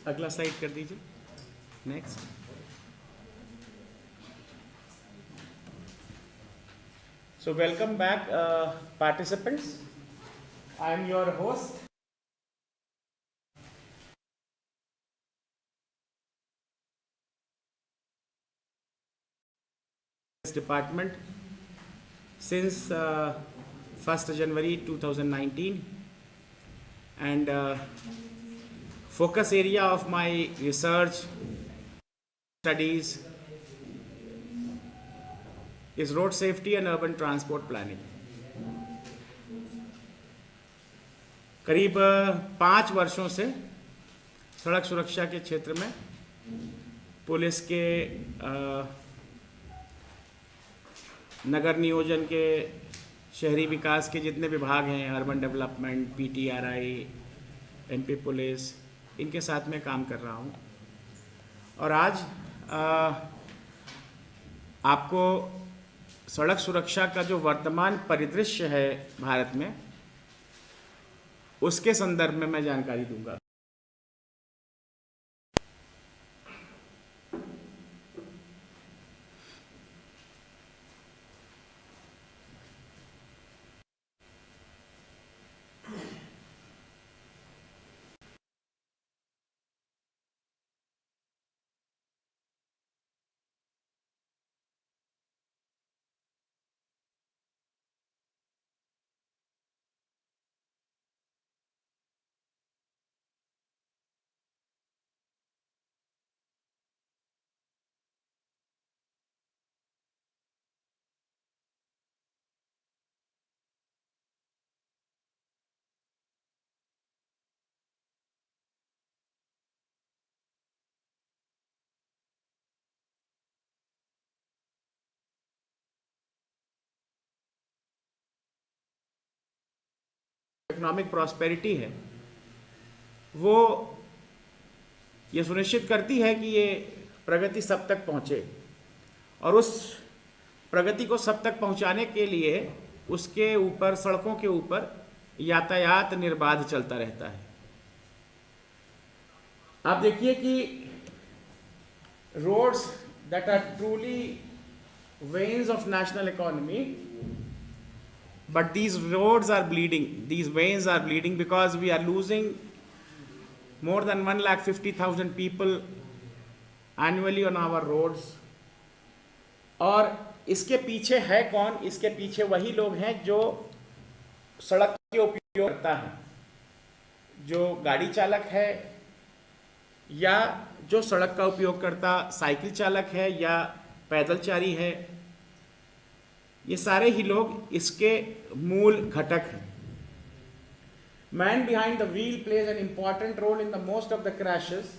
अगला स्लाइड कर दीजिए, next. So welcome back participants, I am your host department since 1st January 2019, and focus area of my research studies is road safety and urban transport planning. करीब 5 वर्षों से सड़क सुरक्षा के क्षेत्र में पुलिस के नगर नियोजन के, शहरी विकास के जितने विभाग हैं, urban development, PTRI, MP police, इनके साथ में काम कर रहा हूँ। और आज आपको सड़क सुरक्षा का जो वर्तमान परिदृश्य है भारत में, उसके संदर्भ में मैं जानकारी दूंगा। इकोनॉमिक प्रॉस्पेरिटी है, वो ये सुनिश्चित करती है कि ये प्रगति सब तक पहुँचे, और उस प्रगति को सब तक पहुँचाने के लिए उसके ऊपर, सड़कों के ऊपर यातायात निर्बाध चलता रहता है। आप देखिए कि roads that are truly veins of national economy, but these roads are bleeding, these veins are bleeding because we are losing more than 1,50,000 people annually on our roads. और इसके पीछे है कौन? इसके पीछे वही लोग हैं जो सड़क के उपयोग करता है, जो गाड़ी चालक है, या जो सड़क का उपयोग करता साइकिल चालक है या पैदलचारी है। ये सारे ही लोग इसके मूल घटक हैं। Man behind the wheel plays an important role in the most of the crashes,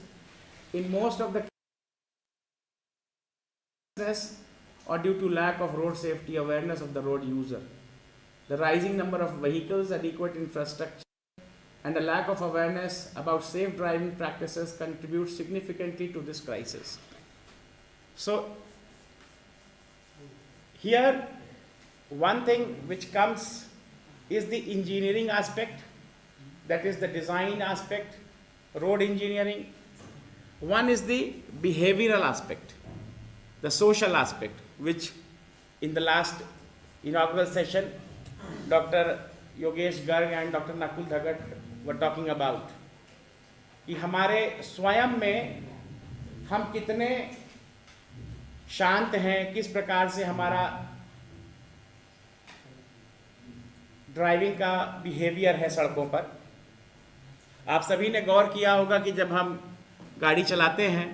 in most of the cases, or due to lack of road safety awareness of the road user. The rising number of vehicles, adequate infrastructure, and the lack of awareness about safe driving practices contribute significantly to this crisis. So, here one thing which comes is the engineering aspect, that is the design aspect, road engineering. One is the behavioral aspect, the social aspect, which in the last inaugural session Dr. Yogesh Garg and Dr. Nakul Dhagat were talking about, कि हमारे स्वयं में हम कितने शांत हैं, किस प्रकार से हमारा ड्राइविंग का बिहेवियर है सड़कों पर। आप सभी ने गौर किया होगा कि जब हम गाड़ी चलाते हैं,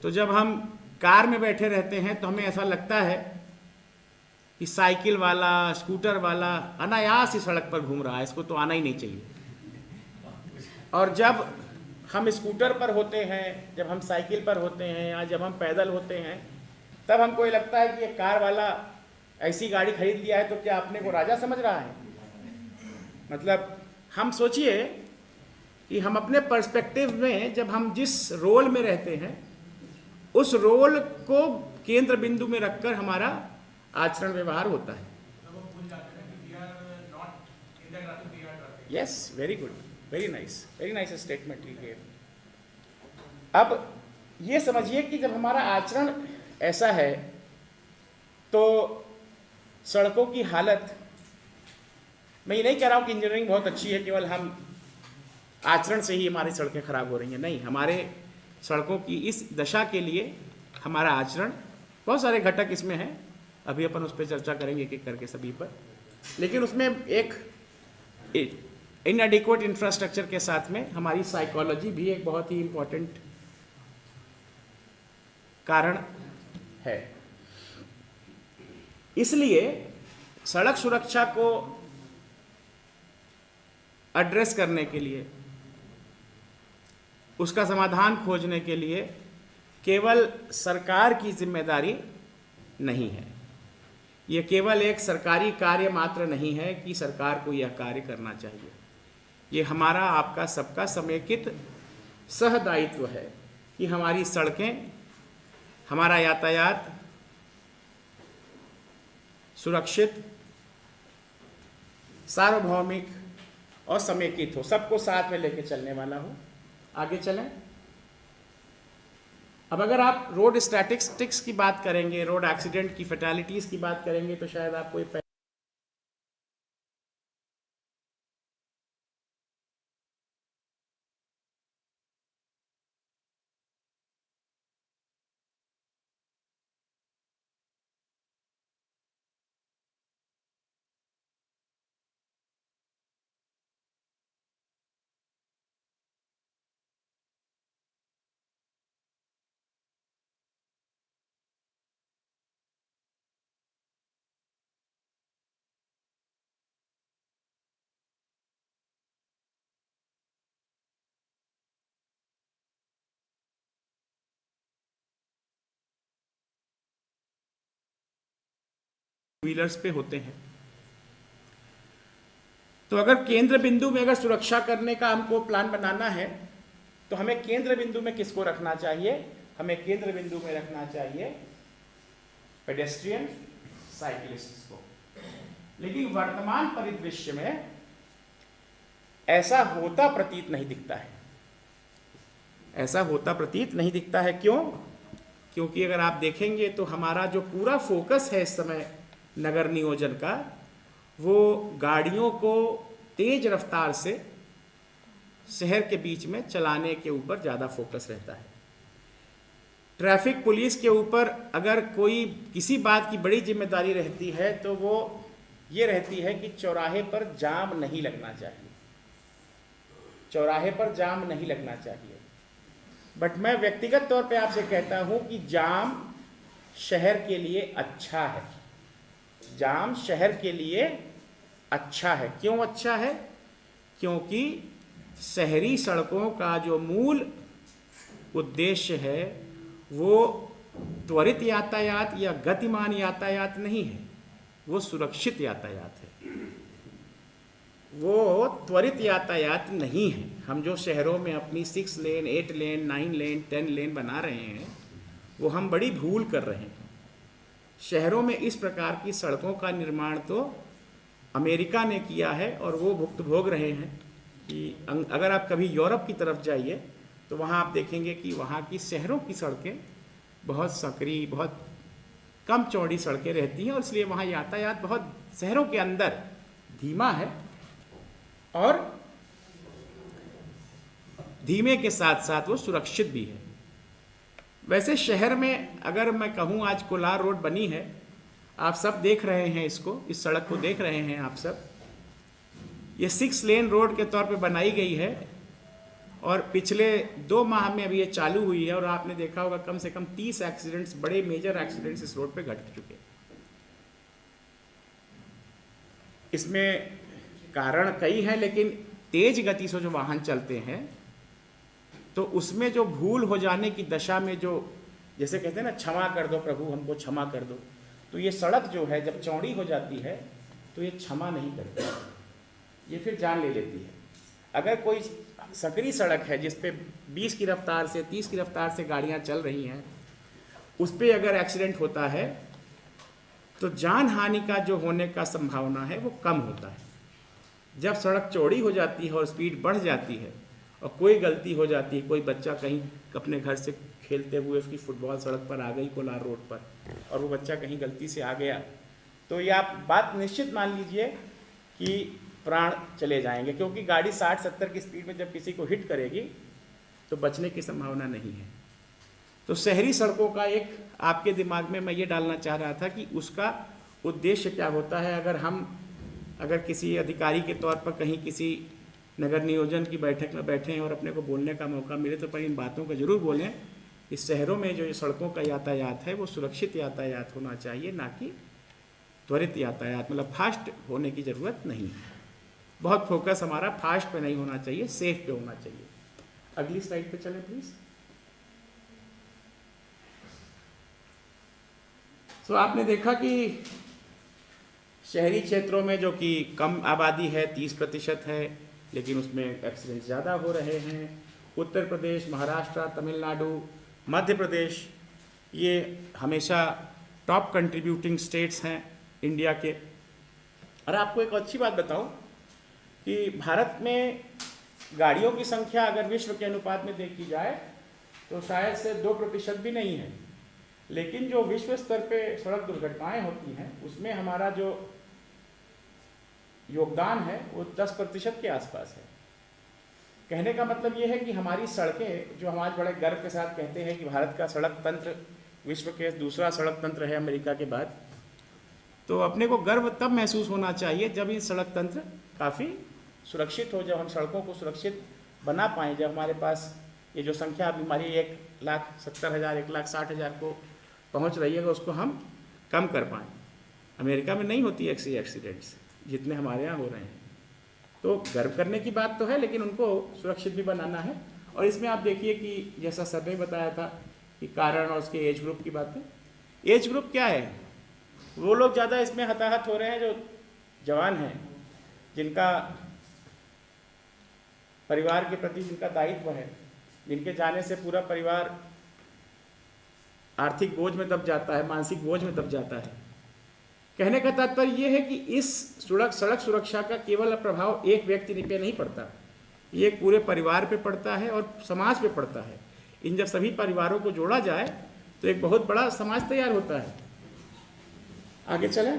तो जब हम कार में बैठे रहते हैं तो हमें ऐसा लगता है कि साइकिल वाला, स्कूटर वाला अनायास ही सड़क पर घूम रहा है, इसको तो आना ही नहीं चाहिए। और जब हम स्कूटर पर होते हैं, जब हम साइकिल पर होते हैं, या जब हम पैदल होते हैं, तब हमको ये लगता है कि ये कार वाला ऐसी गाड़ी खरीद लिया है तो क्या अपने को राजा समझ रहा है। मतलब हम सोचिए कि हम अपने पर्सपेक्टिव में, जब हम जिस रोल में रहते हैं, उस रोल को केंद्र बिंदु में रखकर हमारा आचरण व्यवहार होता है। Yes, very good. Very nice statement लीजिए। अब ये समझिए कि जब हमारा आचरण ऐसा है तो सड़कों की हालत, मैं ये नहीं कह रहा हूँ कि इंजीनियरिंग बहुत अच्छी है, केवल हम आचरण से ही हमारी सड़कें खराब हो रही हैं, नहीं, हमारे सड़कों की इस दशा के लिए हमारा आचरण, बहुत सारे घटक इसमें हैं, अभी अपन उस पर चर्चा करेंगे एक एक करके सभी पर। लेकिन उसमें एक इनएडिक्वेट इंफ्रास्ट्रक्चर के साथ में हमारी साइकोलॉजी भी एक बहुत ही इंपॉर्टेंट कारण है। इसलिए सड़क सुरक्षा को एड्रेस करने के लिए, उसका समाधान खोजने के लिए केवल सरकार की जिम्मेदारी नहीं है, यह केवल एक सरकारी कार्य मात्र नहीं है कि सरकार को यह कार्य करना चाहिए। ये हमारा आपका सबका समेकित सहदायित्व है कि हमारी सड़कें, हमारा यातायात सुरक्षित, सार्वभौमिक और समेकित हो, सबको साथ में लेके चलने वाला हो। आगे चलें। अब अगर आप रोड स्टैटिस्टिक्स की बात करेंगे, रोड एक्सीडेंट की फैटेलिटीज़ की बात करेंगे, तो शायद आपको ये व्हीलर्स पे होते हैं। तो अगर केंद्र बिंदु में अगर सुरक्षा करने का हमको प्लान बनाना है तो हमें केंद्र बिंदु में किसको रखना चाहिए? हमें केंद्र बिंदु में रखना चाहिए पेडेस्ट्रियन, साइकिलिस्ट को। लेकिन वर्तमान परिदृश्य में ऐसा होता प्रतीत नहीं दिखता है, ऐसा होता प्रतीत नहीं दिखता है। क्यों? क्योंकि अगर आप देखेंगे तो हमारा जो पूरा फोकस है इस समय नगर नियोजन का, वो गाड़ियों को तेज रफ्तार से शहर के बीच में चलाने के ऊपर ज़्यादा फोकस रहता है। ट्रैफिक पुलिस के ऊपर अगर कोई किसी बात की बड़ी जिम्मेदारी रहती है तो वो ये रहती है कि चौराहे पर जाम नहीं लगना चाहिए, चौराहे पर जाम नहीं लगना चाहिए। बट मैं व्यक्तिगत तौर पे आपसे कहता हूं कि जाम शहर के लिए अच्छा है, जाम शहर के लिए अच्छा है। क्यों अच्छा है? क्योंकि शहरी सड़कों का जो मूल उद्देश्य है वो त्वरित यातायात या गतिमान यातायात नहीं है, वो सुरक्षित यातायात है, वो त्वरित यातायात नहीं है। हम जो शहरों में अपनी 6 लेन, 8 लेन, 9 लेन, 10 लेन बना रहे हैं, वो हम बड़ी भूल कर रहे हैं। शहरों में इस प्रकार की सड़कों का निर्माण तो अमेरिका ने किया है और वो भुक्त भोग रहे हैं कि अगर आप कभी यूरोप की तरफ जाइए तो वहाँ आप देखेंगे कि वहाँ की शहरों की सड़कें बहुत संकरी, बहुत कम चौड़ी सड़कें रहती हैं और इसलिए वहाँ यातायात बहुत शहरों के अंदर धीमा है और धीमे के साथ साथ वो सुरक्षित भी है। वैसे शहर में अगर मैं कहूँ, आज कोलार रोड बनी है, आप सब देख रहे हैं इसको, इस सड़क को देख रहे हैं आप सब। ये 6 लेन रोड के तौर पे बनाई गई है और पिछले 2 माह में अभी ये चालू हुई है और आपने देखा होगा कम से कम 30 एक्सीडेंट्स, बड़े मेजर एक्सीडेंट्स इस रोड पे घट चुके। इसमें कारण कई हैं, लेकिन तेज गति से जो वाहन चलते हैं तो उसमें जो भूल हो जाने की दशा में, जो जैसे कहते हैं ना, क्षमा कर दो प्रभु हमको क्षमा कर दो, तो ये सड़क जो है जब चौड़ी हो जाती है तो ये क्षमा नहीं करती, ये फिर जान ले लेती है। अगर कोई सकरी सड़क है जिस पे 20 की रफ्तार से, 30 की रफ्तार से गाड़ियां चल रही हैं, उस पे अगर एक्सीडेंट होता है तो जान हानि का जो होने का संभावना है वो कम होता है। जब सड़क चौड़ी हो जाती है और स्पीड बढ़ जाती है और कोई गलती हो जाती है, कोई बच्चा कहीं अपने घर से खेलते हुए उसकी फुटबॉल सड़क पर आ गई कोलार रोड पर और वो बच्चा कहीं गलती से आ गया, तो ये आप बात निश्चित मान लीजिए कि प्राण चले जाएंगे, क्योंकि गाड़ी 60-70 की स्पीड में जब किसी को हिट करेगी तो बचने की संभावना नहीं है। तो शहरी सड़कों का एक आपके दिमाग में मैं ये डालना चाह रहा था कि उसका उद्देश्य क्या होता है। अगर किसी अधिकारी के तौर पर कहीं किसी नगर नियोजन की बैठक में बैठे हैं और अपने को बोलने का मौका मिले तो पर इन बातों को जरूर बोलें। इस शहरों में जो ये सड़कों का यातायात है वो सुरक्षित यातायात होना चाहिए, ना कि त्वरित यातायात, मतलब फास्ट होने की ज़रूरत नहीं है। बहुत फोकस हमारा फास्ट पे नहीं होना चाहिए, सेफ पे होना चाहिए। अगली स्लाइड पे चलें प्लीज। तो आपने देखा कि शहरी क्षेत्रों में जो कि कम आबादी है 30% है, लेकिन उसमें एक्सीडेंट ज़्यादा हो रहे हैं। उत्तर प्रदेश, महाराष्ट्र, तमिलनाडु, मध्य प्रदेश ये हमेशा टॉप कंट्रीब्यूटिंग स्टेट्स हैं इंडिया के। और आपको एक अच्छी बात बताऊं कि भारत में गाड़ियों की संख्या अगर विश्व के अनुपात में देखी जाए तो शायद से 2% भी नहीं है, लेकिन जो विश्व स्तर पे सड़क दुर्घटनाएं होती हैं उसमें हमारा जो योगदान है वो 10% के आसपास है। कहने का मतलब ये है कि हमारी सड़कें, जो हम आज बड़े गर्व के साथ कहते हैं कि भारत का सड़क तंत्र विश्व के दूसरा सड़क तंत्र है अमेरिका के बाद, तो अपने को गर्व तब महसूस होना चाहिए जब ये सड़क तंत्र काफ़ी सुरक्षित हो, जब हम सड़कों को सुरक्षित बना पाएँ, जब हमारे पास ये जो संख्या अभी हमारी 1,70,000 1,60,000 को पहुंच रही है उसको हम कम कर पाएँ। अमेरिका में नहीं होती ऐसी एक्सीडेंट्स जितने हमारे यहाँ हो रहे हैं, तो गर्व करने की बात तो है, लेकिन उनको सुरक्षित भी बनाना है। और इसमें आप देखिए कि जैसा सर ने बताया था कि कारण और उसके एज ग्रुप की बातें। एज ग्रुप क्या है? वो लोग ज़्यादा इसमें हताहत हो रहे हैं जो जवान हैं, जिनका परिवार के प्रति जिनका दायित्व है, जिनके जाने से पूरा परिवार आर्थिक बोझ में दब जाता है, मानसिक बोझ में दब जाता है। कहने का तात्पर्य यह है कि इस सड़क सुरक्षा का केवल प्रभाव एक व्यक्ति पे नहीं पड़ता, ये पूरे परिवार पे पड़ता है और समाज पे पड़ता है। इन जब सभी परिवारों को जोड़ा जाए तो एक बहुत बड़ा समाज तैयार होता है। आगे चलें।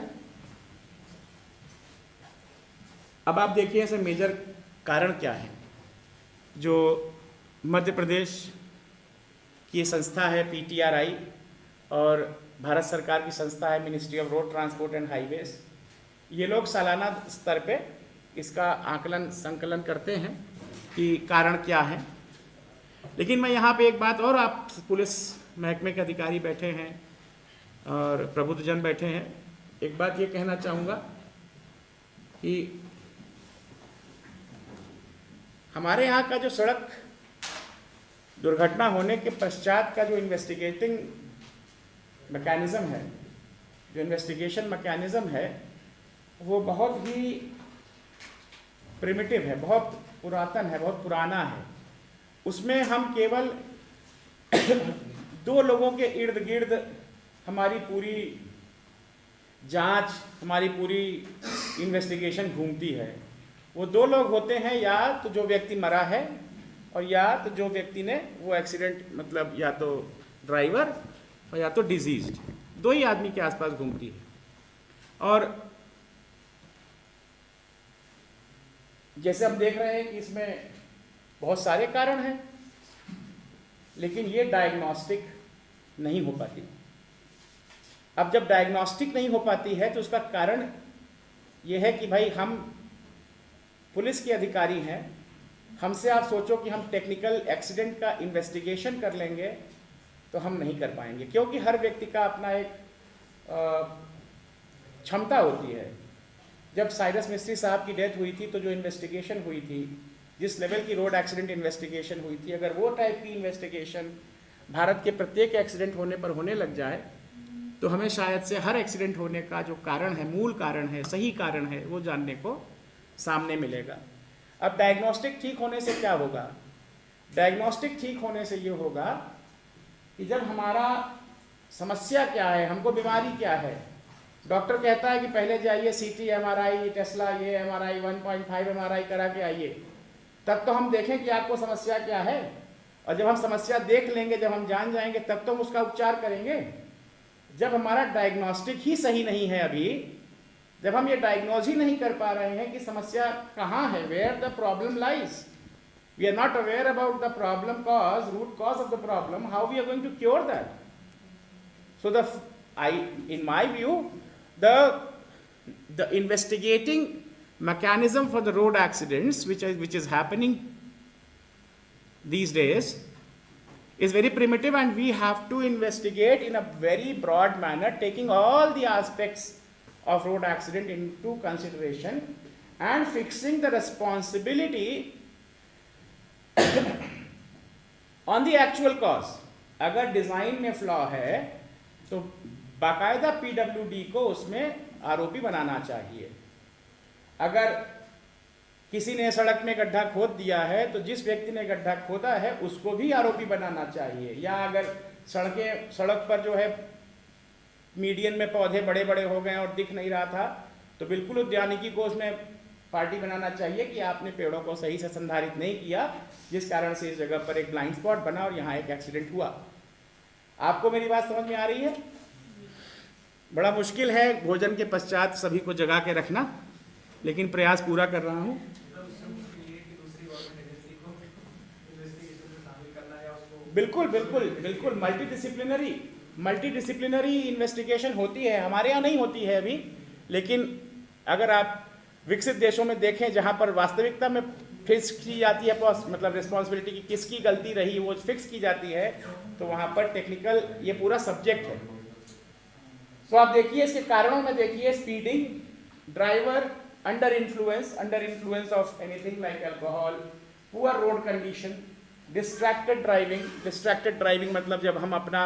अब आप देखिए ऐसे मेजर कारण क्या है। जो मध्य प्रदेश की संस्था है PTRI और भारत सरकार की संस्था है ministry of road transport and highways, ये लोग सालाना स्तर पे इसका आकलन संकलन करते हैं कि कारण क्या है। लेकिन मैं यहाँ पे एक बात और, आप पुलिस महकमे के अधिकारी बैठे हैं और प्रबुद्धजन बैठे हैं, एक बात ये कहना चाहूँगा कि हमारे यहाँ का जो सड़क दुर्घटना होने के पश्चात का जो इन्वेस्टिगेटिंग मैकेनिज़्म है, जो इन्वेस्टिगेशन मैकेनिज़्म है, वो बहुत ही प्रिमिटिव है, बहुत पुरातन है, बहुत पुराना है। उसमें हम केवल 2 लोगों के इर्द गिर्द हमारी पूरी जांच, हमारी पूरी इन्वेस्टिगेशन घूमती है। वो 2 लोग होते हैं, या तो जो व्यक्ति मरा है और या तो जो व्यक्ति ने वो एक्सीडेंट, मतलब या तो ड्राइवर और या तो डिजीज्ड, 2 ही आदमी के आसपास घूमती है। और जैसे हम देख रहे हैं कि इसमें बहुत सारे कारण हैं, लेकिन ये डायग्नोस्टिक नहीं हो पाती। अब जब डायग्नोस्टिक नहीं हो पाती है तो उसका कारण ये है कि भाई हम पुलिस के अधिकारी हैं, हमसे आप सोचो कि हम टेक्निकल एक्सीडेंट का इन्वेस्टिगेशन कर लेंगे तो हम नहीं कर पाएंगे, क्योंकि हर व्यक्ति का अपना एक क्षमता होती है। जब साइरस मिस्त्री साहब की डेथ हुई थी तो जो इन्वेस्टिगेशन हुई थी, जिस लेवल की रोड एक्सीडेंट इन्वेस्टिगेशन हुई थी, अगर वो टाइप की इन्वेस्टिगेशन भारत के प्रत्येक एक्सीडेंट होने पर होने लग जाए तो हमें शायद से हर एक्सीडेंट होने का जो कारण है, मूल कारण है, सही कारण है, वो जानने को सामने मिलेगा। अब डायग्नोस्टिक ठीक होने से क्या होगा? डायग्नोस्टिक ठीक होने से ये होगा कि जब हमारा समस्या क्या है, हमको बीमारी क्या है, डॉक्टर कहता है कि पहले जाइए सीटी एमआरआई टेस्ला ये एमआरआई 1.5 एमआरआई करा के आइए, तब तो हम देखें कि आपको समस्या क्या है, और जब हम समस्या देख लेंगे, जब हम जान जाएंगे, तब तो हम उसका उपचार करेंगे। जब हमारा डायग्नोस्टिक ही सही नहीं है अभी, जब हम ये डायग्नोज ही नहीं कर पा रहे हैं कि समस्या कहाँ है, where the problem lies, we are not aware about the problem cause, root cause of the problem, how we are going to cure that? So in my view, the investigating mechanism for the road accidents which is happening these days is very primitive, and we have to investigate in a very broad manner, taking all the aspects of road accident into consideration and fixing the responsibility on the actual cause. अगर design में flaw है तो बाकायदा PWD को उसमें आरोपी बनाना चाहिए। अगर किसी ने सड़क में गड्ढा खोद दिया है तो जिस व्यक्ति ने गड्ढा खोदा है उसको भी आरोपी बनाना चाहिए। या अगर सड़क पर जो है मीडियन में पौधे बड़े बड़े हो गए और दिख नहीं रहा था, तो बिल्कुल उद्यानिकी को उसमें पार्टी बनाना चाहिए कि आपने पेड़ों को सही से संधारित नहीं किया, जिस कारण से इस जगह पर एक ब्लाइंड स्पॉट बना और यहाँ एक एक्सीडेंट हुआ। आपको मेरी बात समझ में आ रही है? बड़ा मुश्किल है भोजन के पश्चात सभी को जगा के रखना, लेकिन प्रयास पूरा कर रहा हूँ। बिल्कुल बिल्कुल बिल्कुल मल्टीडिसिप्लिनरी इन्वेस्टिगेशन होती है, हमारे यहाँ नहीं होती है अभी, लेकिन अगर आप विकसित देशों में देखें जहाँ पर वास्तविकता में फिक्स की जाती है, मतलब रिस्पॉन्सिबिलिटी की किसकी गलती रही वो फिक्स की जाती है, तो वहाँ पर टेक्निकल ये पूरा सब्जेक्ट है। तो आप देखिए इसके कारणों में देखिए speeding, driver under influence of anything like alcohol, poor road condition, distracted driving मतलब जब हम अपना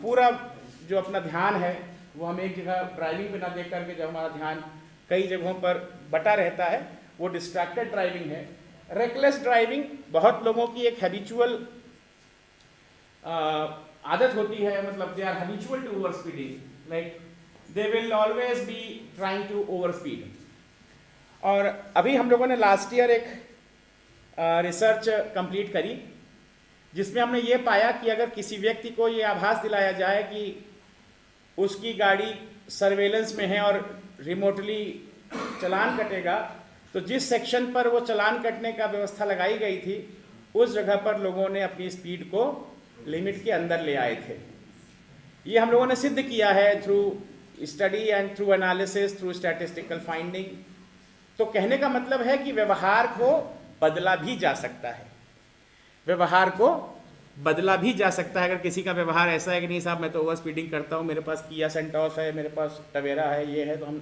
पूरा जो अपना ध्यान है वो हम एक जगह ड्राइविंग पे ना देख करके जब हमारा ध्यान कई जगहों पर बटा रहता है, वो डिस्ट्रैक्टेड ड्राइविंग है। रेकलेस ड्राइविंग बहुत लोगों की एक हैबिचुअल आदत होती है, मतलब they are habitual to over speeding, like they will always be trying to over speed. और अभी हम लोगों ने लास्ट ईयर एक रिसर्च कंप्लीट करी जिसमें हमने ये पाया कि अगर किसी व्यक्ति को ये आभास दिलाया जाए कि उसकी गाड़ी सर्वेलेंस में है और रिमोटली चालान कटेगा, तो जिस सेक्शन पर वो चालान कटने का व्यवस्था लगाई गई थी उस जगह पर लोगों ने अपनी स्पीड को लिमिट के अंदर ले आए थे। ये हम लोगों ने सिद्ध किया है through study and through analysis, through statistical finding. तो कहने का मतलब है कि व्यवहार को बदला भी जा सकता है, व्यवहार को बदला भी जा सकता है। अगर किसी का व्यवहार ऐसा है कि नहीं साहब मैं तो ओवर स्पीडिंग करता हूँ, मेरे पास किया सेंटोस है, मेरे पास टवेरा है, ये है, तो हम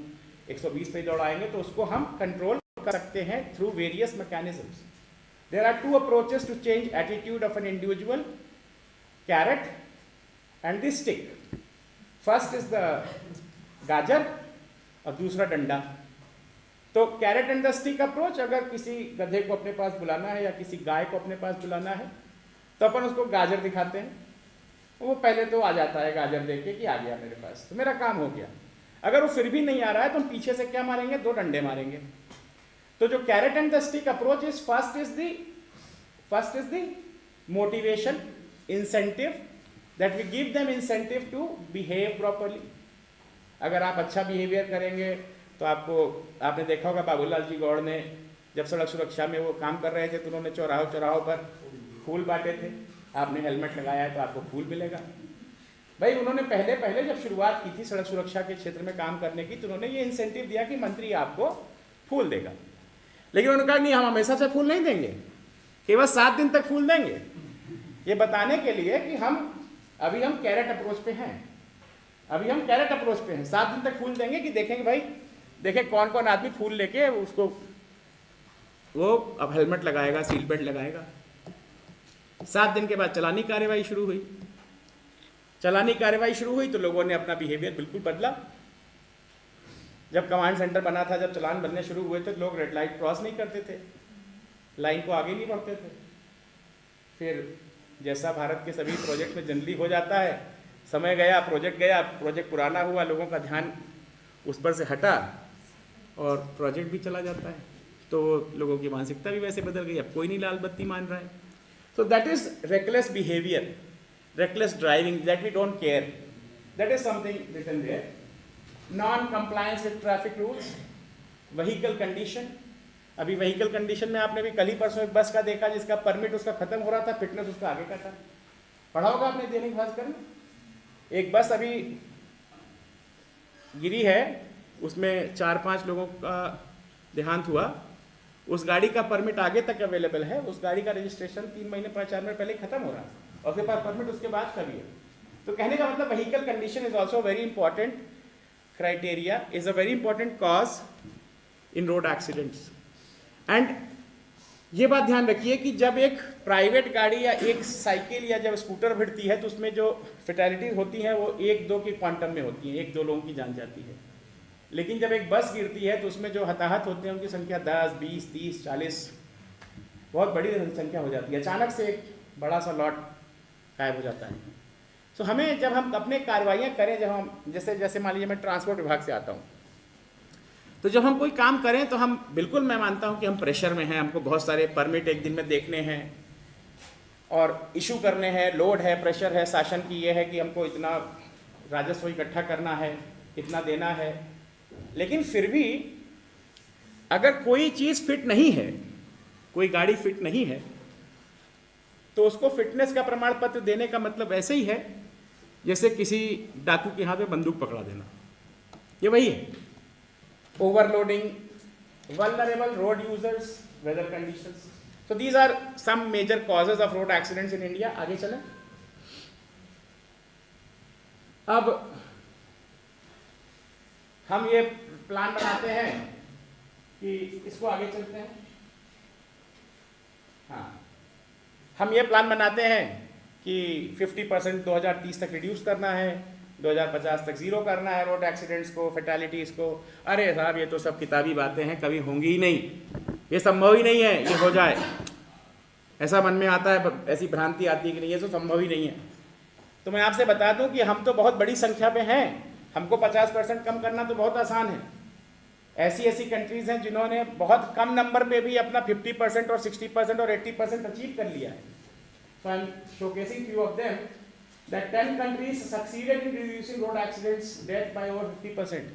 120 पे दौड़ाएंगे, तो उसको हम कंट्रोल कर सकते हैं through various mechanisms. There are two approaches to change attitude of an individual, carrot and the stick. First is the गाजर और दूसरा डंडा। तो carrot and the stick approach, अगर किसी गधे को अपने पास बुलाना है या किसी गाय को अपने पास बुलाना है तो अपन उसको गाजर दिखाते हैं, वो पहले तो आ जाता है गाजर देख के कि आ गया मेरे पास, तो मेरा काम हो गया। अगर वो फिर भी नहीं आ रहा है तो हम पीछे से क्या मारेंगे, 2 डंडे मारेंगे। तो जो carrot and the stick approach is first is the motivation, incentive, that we give them incentive to behave properly. अगर आप अच्छा बिहेवियर करेंगे तो आपने देखा होगा बाबूलाल जी गौड़ ने जब सड़क सुरक्षा में वो काम कर रहे थे तो उन्होंने चौराहों पर फूल बांटे थे। आपने हेलमेट लगाया है तो आपको फूल मिलेगा। भाई उन्होंने पहले जब शुरुआत की थी सड़क सुरक्षा के क्षेत्र में काम करने की, तो उन्होंने ये इंसेंटिव दिया कि मंत्री आपको फूल देगा, लेकिन उन्होंने कहा नहीं हम हमेशा से फूल नहीं देंगे, केवल 7 दिन तक फूल देंगे। ये बताने के लिए कि अभी हम कैरेट अप्रोच पे हैं, 7 दिन तक फूल देंगे कि देखेंगे भाई, देखें कौन कौन आदमी फूल लेके उसको वो अब हेलमेट लगाएगा, सीट बेल्ट लगाएगा। 7 दिन के बाद चलानी कार्रवाई शुरू हुई तो लोगों ने अपना बिहेवियर बिल्कुल बदला। जब कमांड सेंटर बना था, जब चलान बनने शुरू हुए थे, लोग रेड लाइट क्रॉस नहीं करते थे, लाइन को आगे नहीं बढ़ते थे। फिर जैसा भारत के सभी प्रोजेक्ट में जनरली हो जाता है, समय गया, प्रोजेक्ट पुराना हुआ, लोगों का ध्यान उस पर से हटा और प्रोजेक्ट भी चला जाता है, तो लोगों की मानसिकता भी वैसे बदल गई, अब कोई नहीं लाल बत्ती मान रहा है। So that is reckless behaviour, reckless driving, that we don't care, that is something written there. Non compliance with traffic rules, vehicle condition. अभी व्हीकल कंडीशन में आपने भी कल ही परसों एक बस का देखा जिसका परमिट उसका खत्म हो रहा था, फिटनेस उसका आगे का था, पढ़ा होगा आपने दैनिक भास्कर में। एक बस अभी गिरी है, उसमें 4-5 लोगों का देहांत हुआ, उस गाड़ी का परमिट आगे तक अवेलेबल है, उस गाड़ी का रजिस्ट्रेशन 3 महीने 4 महीने पहले खत्म हो रहा है और उसके पास परमिट उसके बाद का भी है। तो कहने का मतलब vehicle condition is also very important criteria, is a very important cause in road accidents. And ये बात ध्यान रखिए कि जब एक प्राइवेट गाड़ी या एक साइकिल या जब स्कूटर भिड़ती है तो उसमें जो फेटैलिटीज होती हैं वो 1-2 के क्वांटम में होती हैं, 1-2 लोगों की जान जाती है। लेकिन जब एक बस गिरती है तो उसमें जो हताहत होते हैं उनकी संख्या 10, 20, 30, 40 बहुत बड़ी संख्या हो जाती है। अचानक से एक बड़ा सा लॉट गायब हो जाता है। तो हमें जब हम अपने कार्रवाइयाँ करें, जब हम जैसे मान लीजिए मैं ट्रांसपोर्ट विभाग से आता हूँ, तो जब हम कोई काम करें तो हम बिल्कुल, मैं मानता हूं कि हम प्रेशर में हैं, हमको बहुत सारे परमिट एक दिन में देखने हैं और इशू करने हैं, लोड है, प्रेशर है, शासन की ये है कि हमको इतना राजस्व इकट्ठा करना है, इतना देना है। लेकिन फिर भी अगर कोई चीज़ फिट नहीं है, कोई गाड़ी फिट नहीं है, तो उसको फिटनेस का प्रमाण पत्र देने का मतलब ऐसे ही है जैसे किसी डाकू के हाथ में बंदूक पकड़ा देना, ये वही है। Overloading, vulnerable road users, weather conditions. So these are some major causes of road accidents in India. आगे चलें। अब हम ये प्लान बनाते हैं कि इसको आगे चलते हैं। हाँ, हम ये प्लान बनाते हैं कि 50% 2030 तक रिड्यूस करना है, 2050 तक जीरो करना है रोड एक्सीडेंट्स को, फैटालिटीज़ को। अरे साहब, ये तो सब किताबी बातें हैं, कभी होंगी ही नहीं, ये संभव ही नहीं है ये हो जाए, ऐसा मन में आता है, ऐसी भ्रांति आती है कि नहीं ये तो संभव ही नहीं है। तो मैं आपसे बता दूं कि हम तो बहुत बड़ी संख्या पे हैं, हमको 50% कम करना तो बहुत आसान है। ऐसी कंट्रीज़ हैं जिन्होंने बहुत कम नंबर पे भी अपना 50% और 60% और 80% अचीव कर लिया है। So I am showcasing few of them that 10 countries succeeded in reducing road accidents death by over 50%.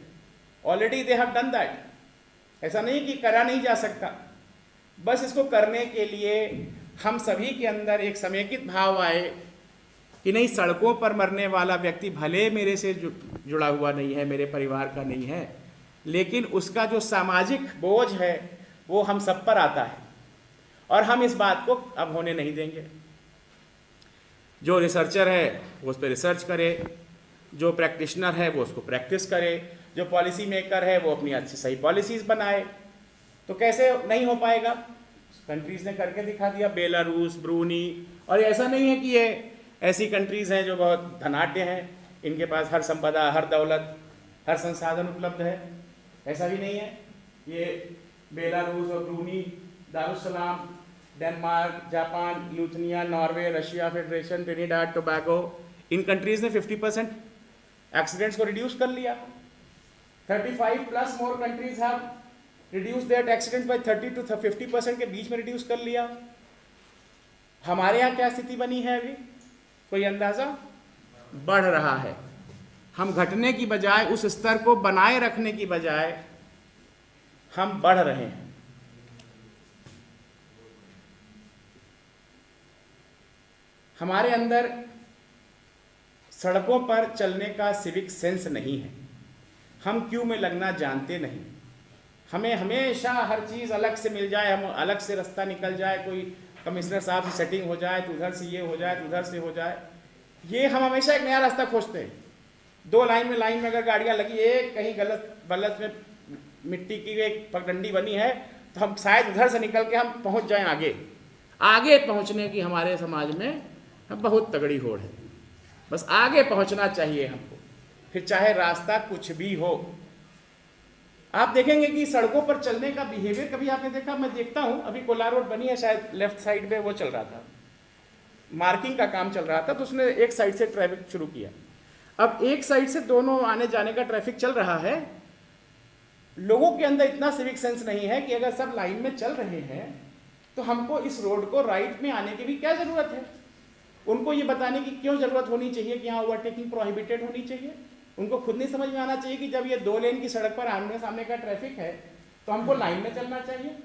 Already they have done that. ऐसा नहीं कि करा नहीं जा सकता, बस इसको करने के लिए हम सभी के अंदर एक समेकित भाव आए कि नहीं, सड़कों पर मरने वाला व्यक्ति भले मेरे से जुड़ा हुआ नहीं है, मेरे परिवार का नहीं है, लेकिन उसका जो सामाजिक बोझ है वो हम सब पर आता है और हम इस बात को अब होने नहीं देंगे। जो रिसर्चर है वो उस पर रिसर्च करे, जो प्रैक्टिशनर है वो उसको प्रैक्टिस करे, जो पॉलिसी मेकर है वो अपनी अच्छी सही पॉलिसीज़ बनाए। तो कैसे नहीं हो पाएगा? कंट्रीज़ ने करके दिखा दिया, बेलारूस, ब्रूनी। और ऐसा नहीं है कि ये ऐसी कंट्रीज़ हैं जो बहुत धनाढ्य हैं, इनके पास हर संपदा, हर दौलत, हर संसाधन उपलब्ध है, ऐसा भी नहीं है। ये बेलारूस और Brunei, Darussalam, Denmark, Japan, Lithuania, Norway, Russia Federation, Trinidad Tobago, इन कंट्रीज ने 50% एक्सीडेंट्स को रिड्यूस कर लिया। 35+ more countries have reduce their accidents by 30 to 50% के बीच में रिड्यूस कर लिया। हमारे यहाँ क्या स्थिति बनी है अभी, कोई अंदाजा? बढ़ रहा है। हम घटने की बजाय, उस स्तर को बनाए रखने की बजाय हम बढ़ रहे हैं। हमारे अंदर सड़कों पर चलने का सिविक सेंस नहीं है, हम क्यू में लगना जानते नहीं, हमें हमेशा हर चीज़ अलग से मिल जाए, हम अलग से रास्ता निकल जाए, कोई कमिश्नर साहब से सेटिंग हो जाए तो उधर से ये हो जाए तो उधर से हो जाए, ये हम हमेशा एक नया रास्ता खोजते हैं। 2 लाइन में अगर गाड़ियाँ लगी, एक कहीं गलत में मिट्टी की एक पगडंडी बनी है तो हम शायद उधर से निकल के हम पहुँच जाएँ आगे पहुँचने की हमारे समाज में बहुत तगड़ी होड़ है। बस आगे पहुंचना चाहिए हमको, फिर चाहे रास्ता कुछ भी हो। आप देखेंगे कि सड़कों पर चलने का बिहेवियर, कभी आपने देखा? मैं देखता हूं, अभी कोलार रोड बनी है, शायद लेफ्ट साइड पे वो चल रहा था, मार्किंग का काम चल रहा था, तो उसने एक साइड से ट्रैफिक शुरू किया। अब एक साइड से दोनों आने जाने का ट्रैफिक चल रहा है, लोगों के अंदर इतना सिविक सेंस नहीं है कि अगर सब लाइन में चल रहे हैं तो हमको इस रोड को राइट में आने की भी क्या जरूरत है। उनको ये बताने की क्यों जरूरत होनी चाहिए कि यहाँ ओवरटेकिंग प्रोहिबिटेड होनी चाहिए। उनको खुद नहीं समझ में आना चाहिए कि जब ये 2 लेन की सड़क पर आमने सामने का ट्रैफिक है तो हमको लाइन में चलना चाहिए।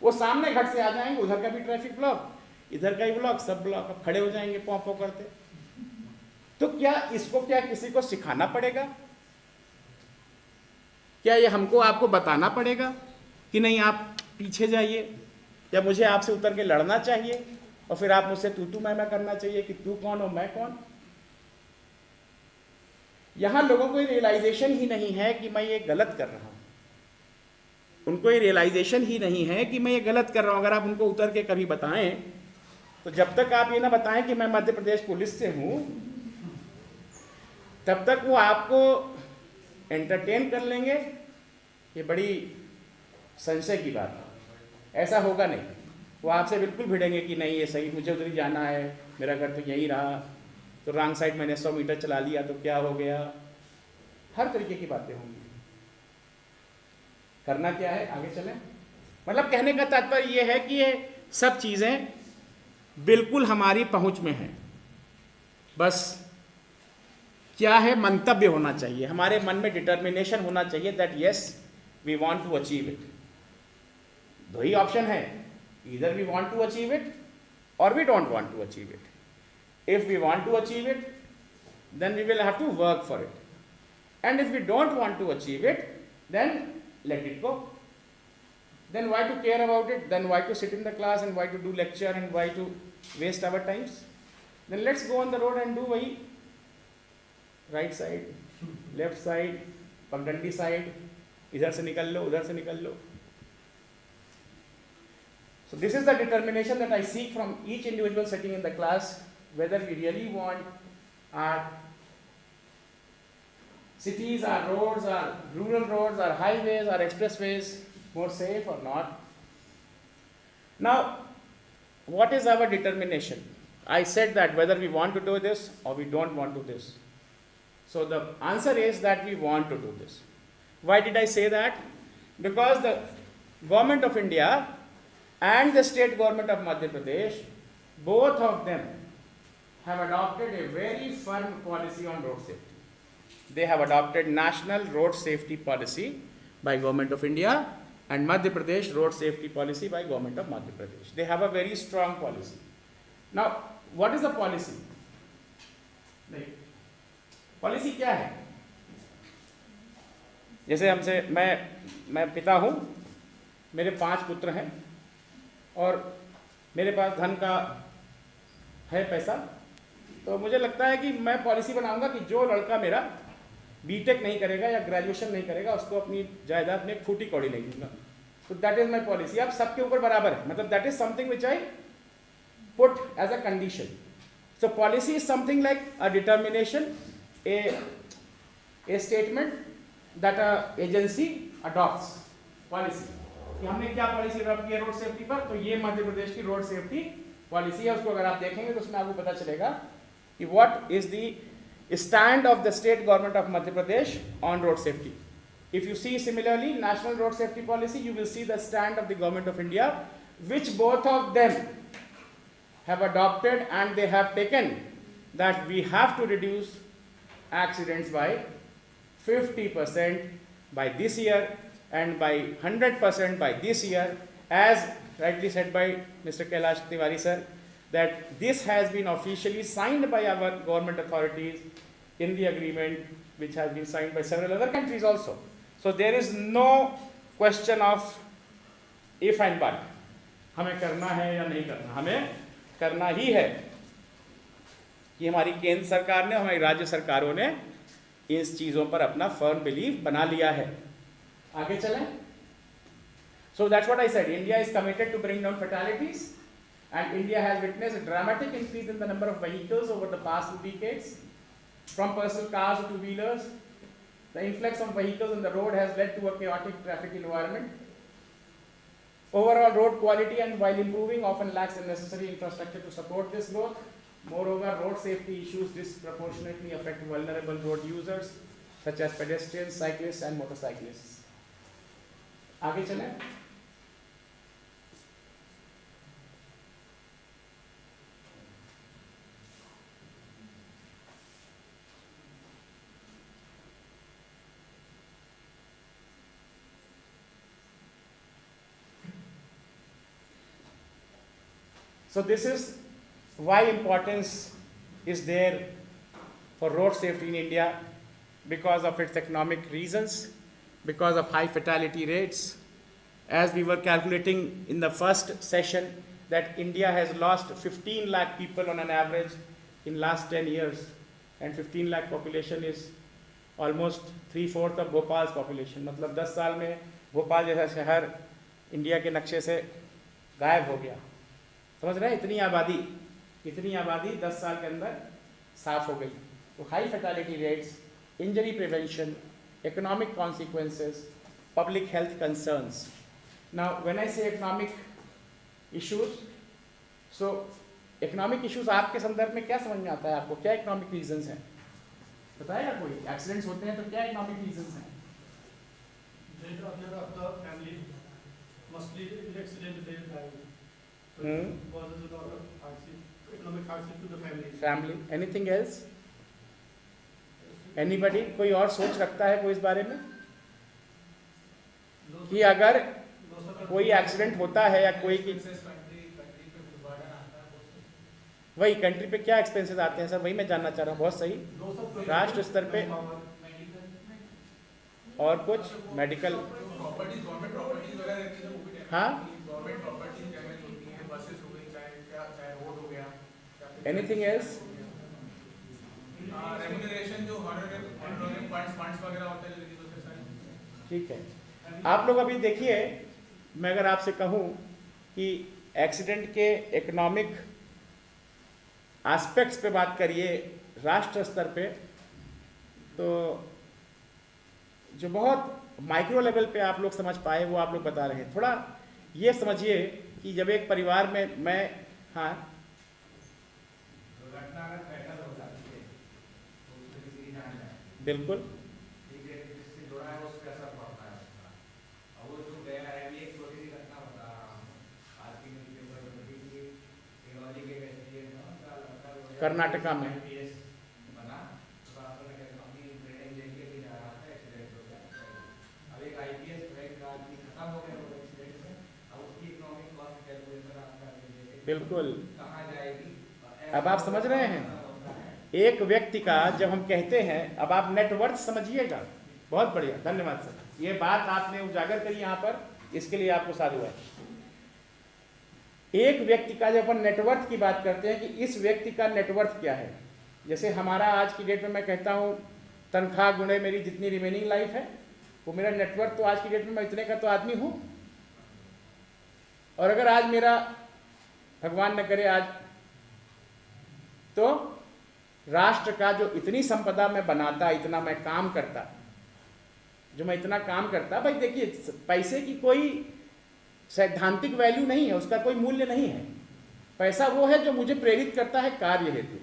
वो सामने घट से आ जाएंगे, उधर का भी ट्रैफिक ब्लॉक, इधर का ही ब्लॉक, सब ब्लॉक, खड़े हो जाएंगे पौ पौ करते। तो क्या इसको क्या किसी को सिखाना पड़ेगा? क्या ये हमको आपको बताना पड़ेगा कि नहीं आप पीछे जाइए, या मुझे आपसे उतर के लड़ना चाहिए और फिर आप मुझसे तू मैं करना चाहिए कि तू कौन और मैं कौन? यहां लोगों को रियलाइजेशन ही नहीं है कि मैं ये गलत कर रहा हूं। उनको ये रियलाइजेशन ही नहीं है कि मैं ये गलत कर रहा हूं। अगर आप उनको उतर के कभी बताएं तो जब तक आप ये ना बताएं कि मैं मध्य प्रदेश पुलिस से हूं, तब तक वो आपको एंटरटेन कर लेंगे। ये बड़ी संशय की बात है, ऐसा होगा नहीं। वो आपसे बिल्कुल भिड़ेंगे कि नहीं ये सही, मुझे उधर ही जाना है, मेरा घर तो यहीं रहा, तो रॉन्ग साइड मैंने 100 मीटर चला लिया तो क्या हो गया। हर तरीके की बातें होंगी। करना क्या है, आगे चलें। मतलब कहने का तात्पर्य यह है कि ये सब चीज़ें बिल्कुल हमारी पहुंच में हैं। बस क्या है, मंतव्य होना चाहिए, हमारे मन में डिटर्मिनेशन होना चाहिए that yes we want to achieve it. दो ही ऑप्शन है, either we want to achieve it or we don't want to achieve it. If we want to achieve it, then we will have to work for it. And if we don't want to achieve it, then let it go. Then why to care about it? Then why to sit in the class and why to do lecture and why to waste our times? Then let's go on the road and do wahi right side, left side, पगडंडी side, इधर से निकल लो, उधर से निकल लो. So this is the determination that I seek from each individual sitting in the class, whether we really want our cities, our roads, our rural roads, our highways, our expressways more safe or not. Now, what is our determination? I said that whether we want to do this or we don't want to do this. So the answer is that we want to do this. Why did I say that? Because the government of India and the state government of Madhya Pradesh, both of them have adopted a very firm policy on road safety. They have adopted National Road Safety Policy by Government of India and Madhya Pradesh Road Safety Policy by Government of Madhya Pradesh. They have a very strong policy. Now, what is the policy? Policy क्या है? जैसे हमसे मैं पिता हूँ, मेरे 5 पुत्र हैं और मेरे पास धन का है पैसा, तो मुझे लगता है कि मैं पॉलिसी बनाऊंगा कि जो लड़का मेरा बीटेक नहीं करेगा या ग्रेजुएशन नहीं करेगा उसको अपनी जायदाद में एक फूटी कौड़ी नहीं दूंगा. तो दैट इज माई पॉलिसी. अब सबके ऊपर बराबर है, मतलब that is something which I put as a condition. So policy is something like a determination, a statement that a agency adopts policy. कि हमने क्या पॉलिसी अडॉप्ट की है रोड सेफ्टी पर, तो ये मध्य प्रदेश की रोड सेफ्टी पॉलिसी है. उसको अगर आप देखेंगे तो उसमें आपको पता चलेगा कि what is the stand of the state government of Madhya Pradesh on road safety. If you see similarly national road safety policy, you will see the stand of the government of India, which both of them have adopted, and they have taken that we have to reduce accidents by 50% by this year and by 100% by this year, as rightly said by Mr. Kailash Tiwari sir, that this has been officially signed by our government authorities in the agreement which has been signed by several other countries also. So there is no question of if and but. हमें करना है या नहीं करना, हमें करना ही है. कि हमारी केंद्र सरकार ने, हमारी राज्य सरकारों ने इस चीज़ों पर अपना फर्म बिलीव बना लिया है. आगे चलें. So that's what I said. India is committed to bring down fatalities, and India has witnessed a dramatic increase in the number of vehicles over the past 2 decades, from personal cars to two-wheelers. The influx of vehicles on the road has led to a chaotic traffic environment. Overall road quality, and while improving, often lacks the necessary infrastructure to support this growth. Moreover, road safety issues disproportionately affect vulnerable road users such as pedestrians, cyclists and motorcyclists. आगे चलें. So this is why importance is there for road safety in India, because of its economic reasons, because of high fatality rates. As we were calculating in the first session that India has lost 15 lakh people on an average in last 10 years, and 15 lakh population is almost 3/4 of Bhopal's population. मतलब 10 साल में भोपाल जैसा शहर India के नक्शे से गायब हो गया. समझ रहे हैं? इतनी आबादी 10 साल के अंदर साफ हो गई. तो high fatality rates, injury prevention, economic consequences, public health concerns. Now when I say economic issues, so economic issues आपके संदर्भ में क्या समझ में आता है आपको? क्या इकोनॉमिक रीजंस हैं? बताएगा कोई? एक्सीडेंट्स होते हैं तो क्या इकोनॉमिक रीजंस हैं? फैमिली. Anything else? एनीबडी? कोई और सोच रखता है कोई इस बारे में कि अगर कोई एक्सीडेंट होता है या कोई की वही कंट्री पे क्या एक्सपेंसेस आते हैं सर? वही मैं जानना चाह रहा हूँ. बहुत सही. राष्ट्र स्तर पे और कुछ मेडिकल. हाँ. Anything else? ठीक है. आप लोग अभी देखिए, मैं अगर आपसे कहूं कि एक्सीडेंट के इकोनॉमिक एस्पेक्ट्स पे बात करिए राष्ट्र स्तर पे, तो जो बहुत माइक्रो लेवल पे आप लोग समझ पाए वो आप लोग बता रहे हैं. थोड़ा ये समझिए कि जब एक परिवार में मैं, हाँ, बिल्कुल कर्नाटका में बिल्कुल. अब आप समझ रहे हैं एक व्यक्ति का, जब हम कहते हैं, अब आप नेटवर्थ समझिएगा. बहुत बढ़िया, धन्यवाद सर. ये बात आपने उजागर करी यहाँ पर, इसके लिए आपको साधुवाद. एक व्यक्ति का जब अपन नेटवर्थ की बात करते हैं कि इस व्यक्ति का नेटवर्थ क्या है, जैसे हमारा आज की डेट में मैं कहता हूँ तनख्वाह गुणे मेरी जितनी रिमेनिंग लाइफ है, वो मेरा नेटवर्थ. तो आज की डेट में मैं इतने का तो आदमी हूँ. और अगर आज मेरा, भगवान न करे आज, तो राष्ट्र का जो इतनी संपदा मैं बनाता, इतना मैं काम करता, जो मैं इतना काम करता, भाई देखिए पैसे की कोई सैद्धांतिक वैल्यू नहीं है, उसका कोई मूल्य नहीं है. पैसा वो है जो मुझे प्रेरित करता है कार्य हेतु.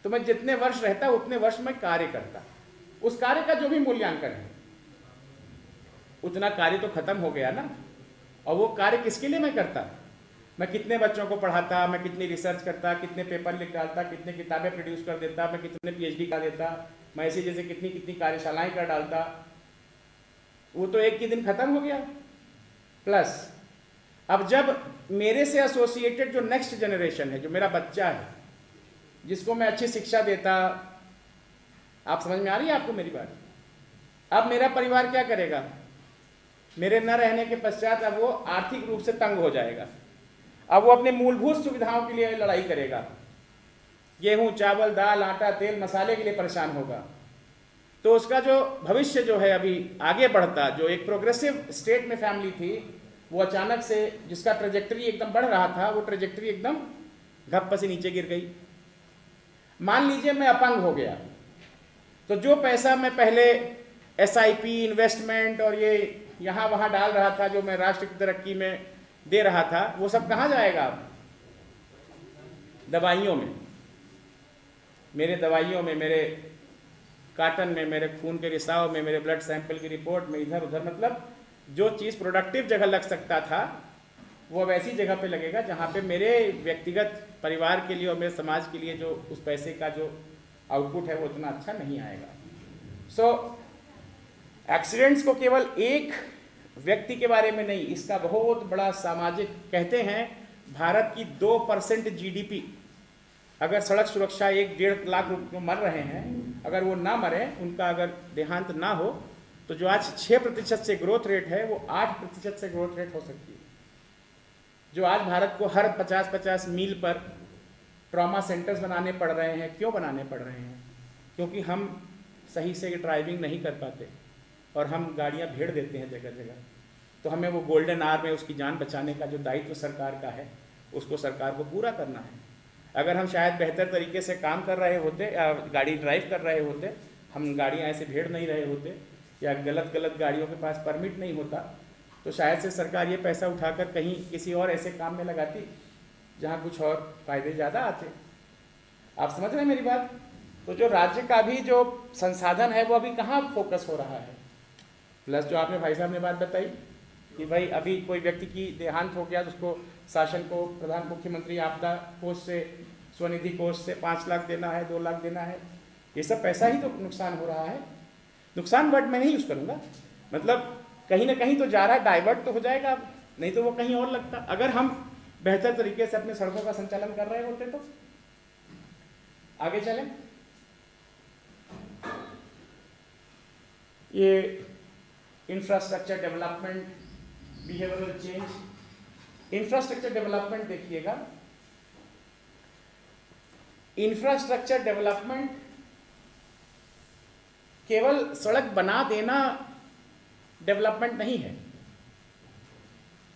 तो मैं जितने वर्ष रहता उतने वर्ष मैं कार्य करता, उस कार्य का जो भी मूल्यांकन है, उतना कार्य तो खत्म हो गया ना. और वो कार्य किसके लिए मैं करता? मैं कितने बच्चों को पढ़ाता, मैं कितनी रिसर्च करता, कितने पेपर लिख डालता, कितने किताबें प्रोड्यूस कर देता, मैं कितने PhD कर देता, मैं ऐसे जैसे कितनी कितनी कार्यशालाएं कर डालता. वो तो एक ही दिन खत्म हो गया. प्लस अब जब मेरे से एसोसिएटेड जो नेक्स्ट जनरेशन है, जो मेरा बच्चा है, जिसको मैं अच्छी शिक्षा देता, आप समझ में आ रही है आपको मेरी बात? अब मेरा परिवार क्या करेगा? मेरे न रहने के पश्चात अब वो आर्थिक रूप से तंग हो जाएगा. अब वो अपने मूलभूत सुविधाओं के लिए लड़ाई करेगा. गेहूं, चावल, दाल, आटा, तेल, मसाले के लिए परेशान होगा. तो उसका जो भविष्य जो है अभी आगे बढ़ता, जो एक प्रोग्रेसिव स्टेट में फैमिली थी, वो अचानक से, जिसका ट्रेजेक्टरी एकदम बढ़ रहा था, वो ट्रेजेक्टरी एकदम घप्प से नीचे गिर गई. मान लीजिए मैं अपंग हो गया, तो जो पैसा मैं पहले SIP, इन्वेस्टमेंट और ये यहाँ वहाँ डाल रहा था, जो मैं राष्ट्र की तरक्की में दे रहा था, वो सब कहाँ जाएगा? अब दवाइयों में. मेरे दवाइयों में, मेरे काटन में, मेरे खून के रिसाव में, मेरे ब्लड सैंपल की रिपोर्ट में, इधर उधर, मतलब जो चीज़ प्रोडक्टिव जगह लग सकता था वो अब ऐसी जगह पे लगेगा जहाँ पे मेरे व्यक्तिगत परिवार के लिए और मेरे समाज के लिए जो उस पैसे का जो आउटपुट है वो उतना अच्छा नहीं आएगा। सो एक्सीडेंट्स को केवल एक व्यक्ति के बारे में नहीं, इसका बहुत बड़ा सामाजिक, कहते हैं भारत की 2% जीडीपी, अगर सड़क सुरक्षा 1-1.5 लाख लोग मर रहे हैं, अगर वो ना मरे, उनका अगर देहांत ना हो, तो जो आज 6% से ग्रोथ रेट है वो 8% से ग्रोथ रेट हो सकती है। जो आज भारत को हर 50-50 मील पर ट्रॉमा सेंटर्स बनाने पड़ रहे हैं, क्यों बनाने पड़ रहे हैं? क्योंकि हम सही से ड्राइविंग नहीं कर पाते और हम गाड़ियां भेड़ देते हैं जगह जगह। तो हमें वो गोल्डन आवर में उसकी जान बचाने का जो दायित्व सरकार का है, उसको सरकार को पूरा करना है। अगर हम शायद बेहतर तरीके से काम कर रहे होते, गाड़ी ड्राइव कर रहे होते, हम गाड़ियाँ ऐसे भेड़ नहीं रहे होते, या गलत गाड़ियों के पास परमिट नहीं होता, तो शायद से सरकार ये पैसा उठाकर कहीं किसी और ऐसे काम में लगाती जहाँ कुछ और फायदे ज़्यादा आते। आप समझ रहे हैं मेरी बात? तो जो राज्य का भी जो संसाधन है वो अभी कहाँ फोकस हो रहा है। प्लस जो आपने भाई साहब ने बात बताई कि भाई अभी कोई व्यक्ति की देहांत हो गया तो उसको शासन को प्रधान मुख्यमंत्री आपदा कोष से, स्वनिधि कोष से 5 लाख देना है, 2 लाख देना है, ये सब पैसा ही तो नुकसान हो रहा है। नुकसान वर्ड मैं नहीं यूज़ करूँगा, मतलब कहीं ना कहीं तो जा रहा है, डाइवर्ट तो हो जाएगा, नहीं तो वो कहीं और लगता। अगर हम बेहतर तरीके से अपने सड़कों का संचालन कर रहे होते तो। आगे चलें। ये infrastructure development, behavioural change. Infrastructure development देखिएगा, इंफ्रास्ट्रक्चर डेवलपमेंट केवल सड़क बना देना डेवलपमेंट नहीं है।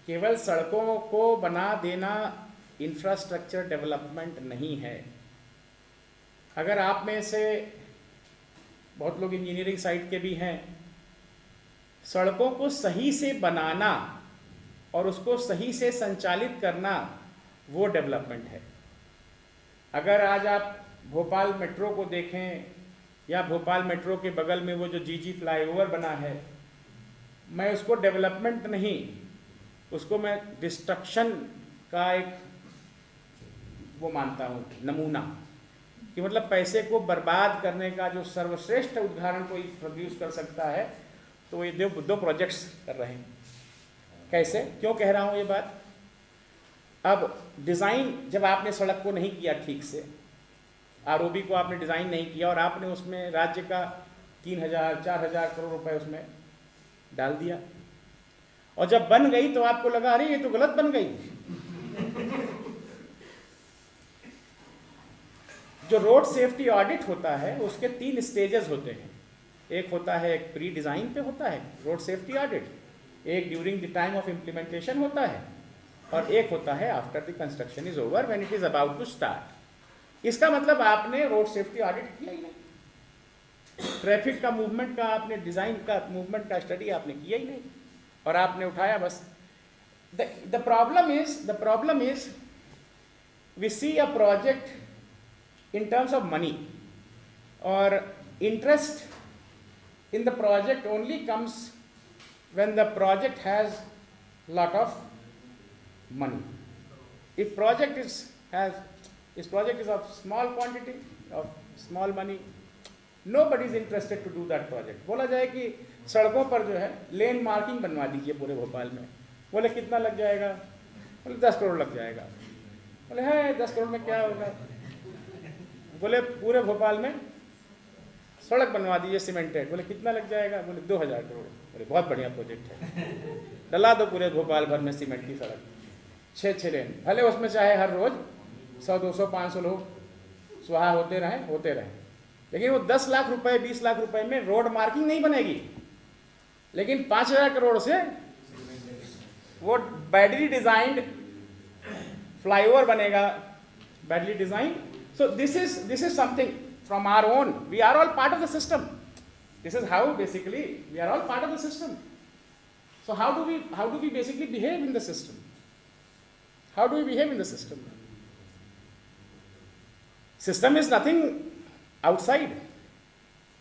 केवल सड़कों को बना देना इंफ्रास्ट्रक्चर डेवलपमेंट नहीं है। अगर आप में से बहुत लोग इंजीनियरिंग साइड के भी हैं, सड़कों को सही से बनाना और उसको सही से संचालित करना वो डेवलपमेंट है। अगर आज आप भोपाल मेट्रो को देखें या भोपाल मेट्रो के बगल में वो जो जीजी फ्लाईओवर बना है, मैं उसको डेवलपमेंट नहीं, उसको मैं डिस्ट्रक्शन का एक वो मानता हूँ नमूना, कि मतलब पैसे को बर्बाद करने का जो सर्वश्रेष्ठ उदाहरण कोई प्रोड्यूस कर सकता है, तो ये दो प्रोजेक्ट्स कर रहे हैं। कैसे, क्यों कह रहा हूँ ये बात? अब डिज़ाइन जब आपने सड़क को नहीं किया ठीक से, आरओबी को आपने डिज़ाइन नहीं किया और आपने उसमें राज्य का 3,000-4,000 करोड़ रुपए उसमें डाल दिया, और जब बन गई तो आपको लगा अरे ये तो गलत बन गई। जो रोड सेफ्टी ऑडिट होता है उसके 3 स्टेजेस होते हैं। एक होता है, एक प्री डिज़ाइन पे होता है रोड सेफ्टी ऑडिट, एक during the time of implementation होता है, और एक होता है after the construction is over when it is about to start. इसका मतलब आपने रोड सेफ्टी ऑडिट किया ही नहीं, ट्रैफिक का मूवमेंट का आपने डिज़ाइन का मूवमेंट का स्टडी आपने किया ही नहीं, और आपने उठाया बस। The problem is we see a project in terms of money, और interest in the project only comes when the project has lot of money. If project is of small quantity, of small money, nobody is interested to do that project. बोला जाए कि सड़कों पर जो है लेन marking बनवा दीजिए पूरे भोपाल में, बोले कितना लग जाएगा? बोले 10 करोड़ लग जाएगा। बोले है 10 करोड़ में क्या होगा? बोले पूरे भोपाल में सड़क बनवा दीजिए सीमेंटेड। बोले कितना लग जाएगा? बोले 2,000 करोड़। बोले बहुत बढ़िया प्रोजेक्ट है, डला दो पूरे भोपाल भर में सीमेंट की सड़क, 6 लेन, भले उसमें चाहे हर रोज 100, 200, 500 लोग सुहा होते रहें, लेकिन वो 10 लाख रुपए 20 लाख रुपए में रोड मार्किंग नहीं बनेगी, लेकिन 5,000 करोड़ से वो बैडली डिजाइंड फ्लाईओवर बनेगा, badly design. So this is something from our own. We are all part of the system. This is how basically we are all part of the system. So how do we basically behave in the system? How do we behave in the system? System is nothing outside.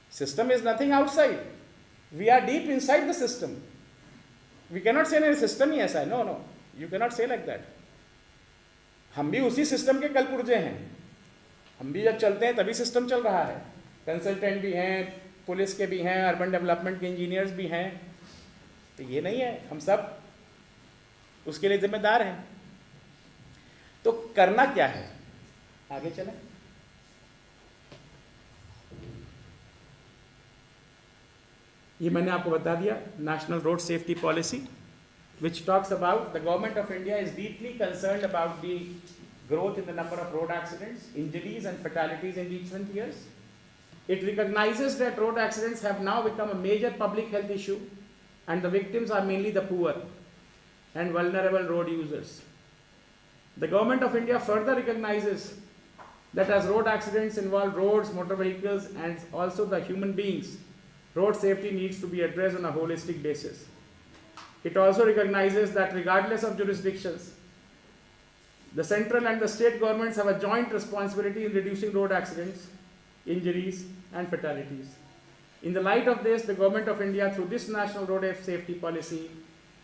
System is nothing outside. We are deep inside the system. We cannot say नहीं system ही ऐसा है. No, no. You cannot say like that. हम भी उसी system के कलपुर्जे हैं. हम भी जब चलते हैं तभी सिस्टम चल रहा है. कंसल्टेंट भी हैं, पुलिस के भी हैं, अर्बन डेवलपमेंट के इंजीनियर्स भी हैं. तो ये नहीं है, हम सब उसके लिए जिम्मेदार हैं. तो करना क्या है? आगे चलें. ये मैंने आपको बता दिया, national road safety policy, which talks about the government of India is deeply concerned about the growth in the number of road accidents, injuries and fatalities in recent years. It recognizes that road accidents have now become a major public health issue and the victims are mainly the poor and vulnerable road users. The government of India further recognizes that as road accidents involve roads, motor vehicles and also the human beings, road safety needs to be addressed on a holistic basis. It also recognizes that regardless of jurisdictions, the central and the state governments have a joint responsibility in reducing road accidents, injuries and fatalities. In the light of this, the Government of India through this National Road Safety Policy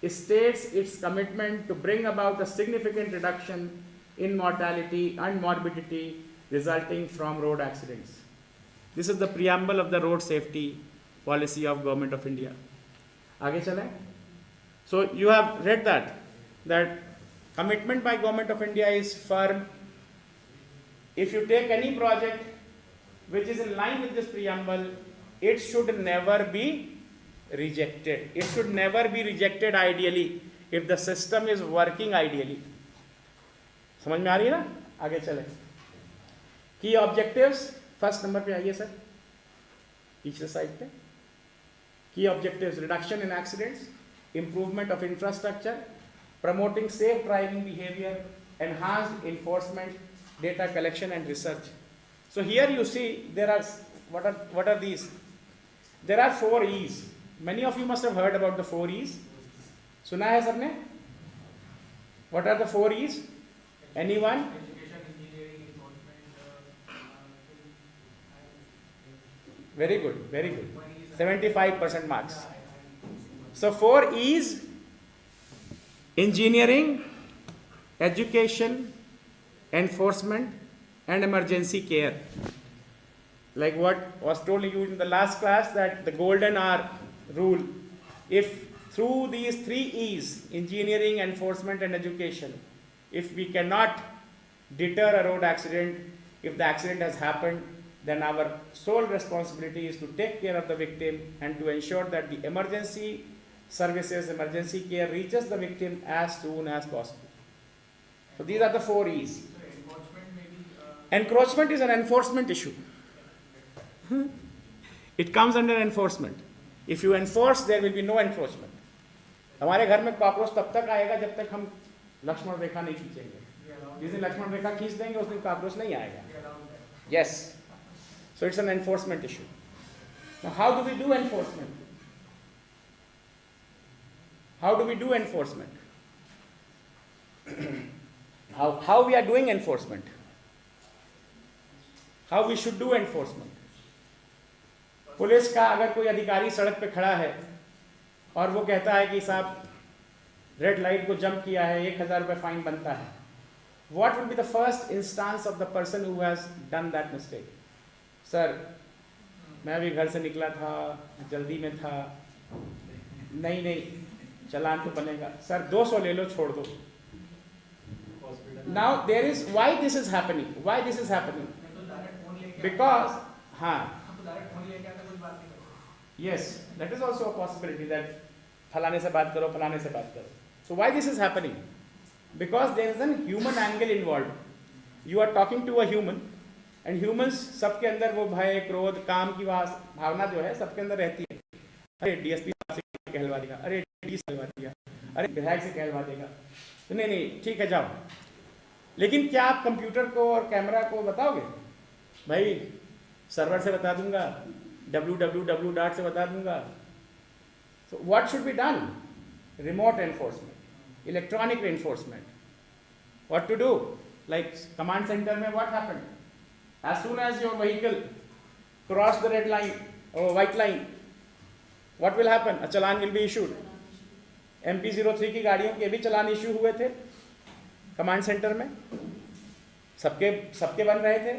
states its commitment to bring about a significant reduction in mortality and morbidity resulting from road accidents. This is the preamble of the road safety policy of Government of India. आगे चलें. So you have read that commitment by Government of India is firm. If you take any project which is in line with this preamble, it should never be rejected. It should never be rejected ideally if the system is working ideally. समझ में आ रही है ना? आगे चलें. Key objectives, first number पे आइए sir, पिछले साइड पे. Key objectives: reduction in accidents, improvement of infrastructure, promoting safe driving behavior, enhanced enforcement, data collection and research. So here you see there are what are these? There are 4 E's. Many of you must have heard about the 4 E's. सुना है सबने? What are the 4 E's? Anyone? Very good, very good. 75% marks. So 4 E's: engineering, education, enforcement and emergency care. Like what was told you in the last class, that the golden hour rule, if through these 3 E's, engineering, enforcement and education, if we cannot deter a road accident, if the accident has happened, then our sole responsibility is to take care of the victim and to ensure that the emergency services, emergency care reaches the victim as soon as possible. So these are the 4 E's. Encroachment is an enforcement issue. It comes under enforcement. If you enforce, there will be no encroachment. हमारे घर में cockroach तब तक आएगा जब तक हम लक्ष्मण रेखा नहीं खींचेंगे. जिस दिन लक्ष्मण रेखा खींच देंगे उस दिन कॉकरोच नहीं आएगा. Yes. So it's an enforcement issue. Now how do we do enforcement? How do we do enforcement? how we are doing enforcement? How we should do enforcement? Police का अगर कोई अधिकारी सड़क पे खड़ा है और वो कहता है कि साहब रेड लाइट को जंप किया है, 1000 रुपये फाइन बनता है, what will be the first instance of the person who has done that mistake? Sir मैं अभी घर से निकला था, जल्दी में था, नहीं चालान तो बनेगा. सर 200 ले लो, छोड़ दो. Now there is, why this is happening? Why this is happening? Because yes, that is also a possibility, that फलाने से बात करो, फलाने से बात करो. So why this is happening? Because there is a human angle involved. You are talking to a human, and humans सबके अंदर वो भय, क्रोध, काम की भावना जो है सबके अंदर रहती है. अरे डीएसपी से कहलवा देगा, अरे डी से कहलवा देगा, अरे विधायक से कहलवा देगा. तो नहीं ठीक है जाओ. लेकिन क्या आप कंप्यूटर को और कैमरा को बताओगे? भाई सर्वर से बता दूंगा, www से बता दूंगा. So what should be done? Remote enforcement, electronic reinforcement. What to do? Like command center में what happened? As soon as your vehicle cross the red line or white line, what will happen? A challan will be issued. MP03 की गाड़ियों के भी चलान issue हुए थे command centre में, सबके बन रहे थे.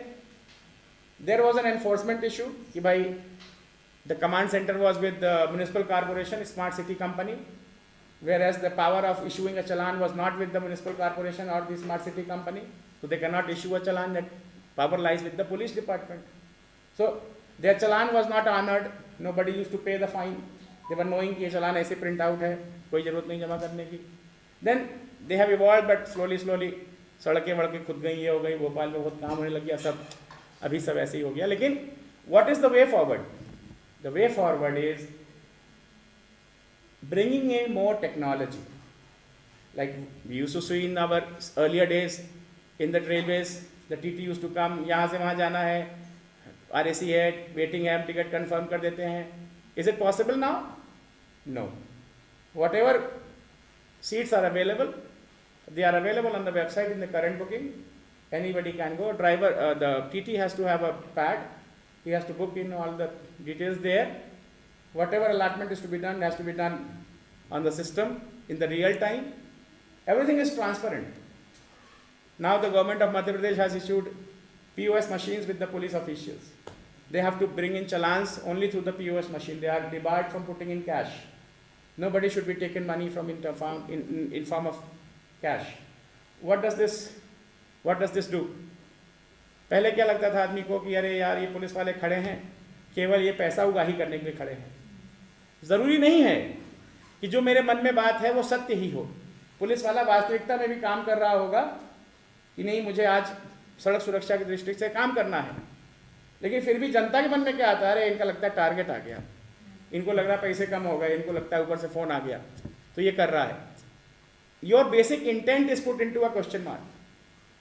There was an enforcement issue कि भाई the command center was with the municipal corporation, smart city company, whereas the power of issuing a challan was not with the municipal corporation or the smart city company, so they cannot issue a challan. That power lies with the police department. So their challan was not honored. Nobody used to pay the fine. They were knowing कि ये challan ऐसे print out है, कोई जरूरत नहीं जमा करने की. Then they have evolved, but slowly सड़कें वड़कें खुद गई, ये हो गई, भोपाल में बहुत काम होने लग गया, सब अभी सब ऐसे ही हो गया. लेकिन what is the way forward? The way forward is bringing in more technology. Like we used to see in our earlier days in the railways, the TT used to come, यहाँ से वहाँ जाना है, RAC है, waiting है, ticket confirm कर देते हैं. Is it possible now? No. Whatever seats are available, they are available on the website in the current booking. Anybody can go. Driver, the TT has to have a pad. He has to book in all the details there. Whatever allotment is to be done has to be done on the system in the real time. Everything is transparent. Now the government of Madhya Pradesh has issued POS machines with the police officials. They have to bring in challans only through the POS machine. They are debarred from putting in cash. Nobody should be taken money from in form of cash. What does this do? पहले क्या लगता था आदमी को कि अरे यार ये पुलिस वाले खड़े हैं, केवल ये पैसा उगाही करने के लिए खड़े हैं. ज़रूरी नहीं है कि जो मेरे मन में बात है वो सत्य ही हो. पुलिस वाला वास्तविकता में भी काम कर रहा होगा कि नहीं, मुझे आज सड़क सुरक्षा की दृष्टि से काम करना है. लेकिन फिर भी जनता के मन में क्या आता है, अरे इनका लगता है टारगेट आ गया, इनको लग रहा है पैसे कम हो गए, इनको लगता है ऊपर से फ़ोन आ गया, तो ये कर रहा है. Your basic intent is put into a question mark.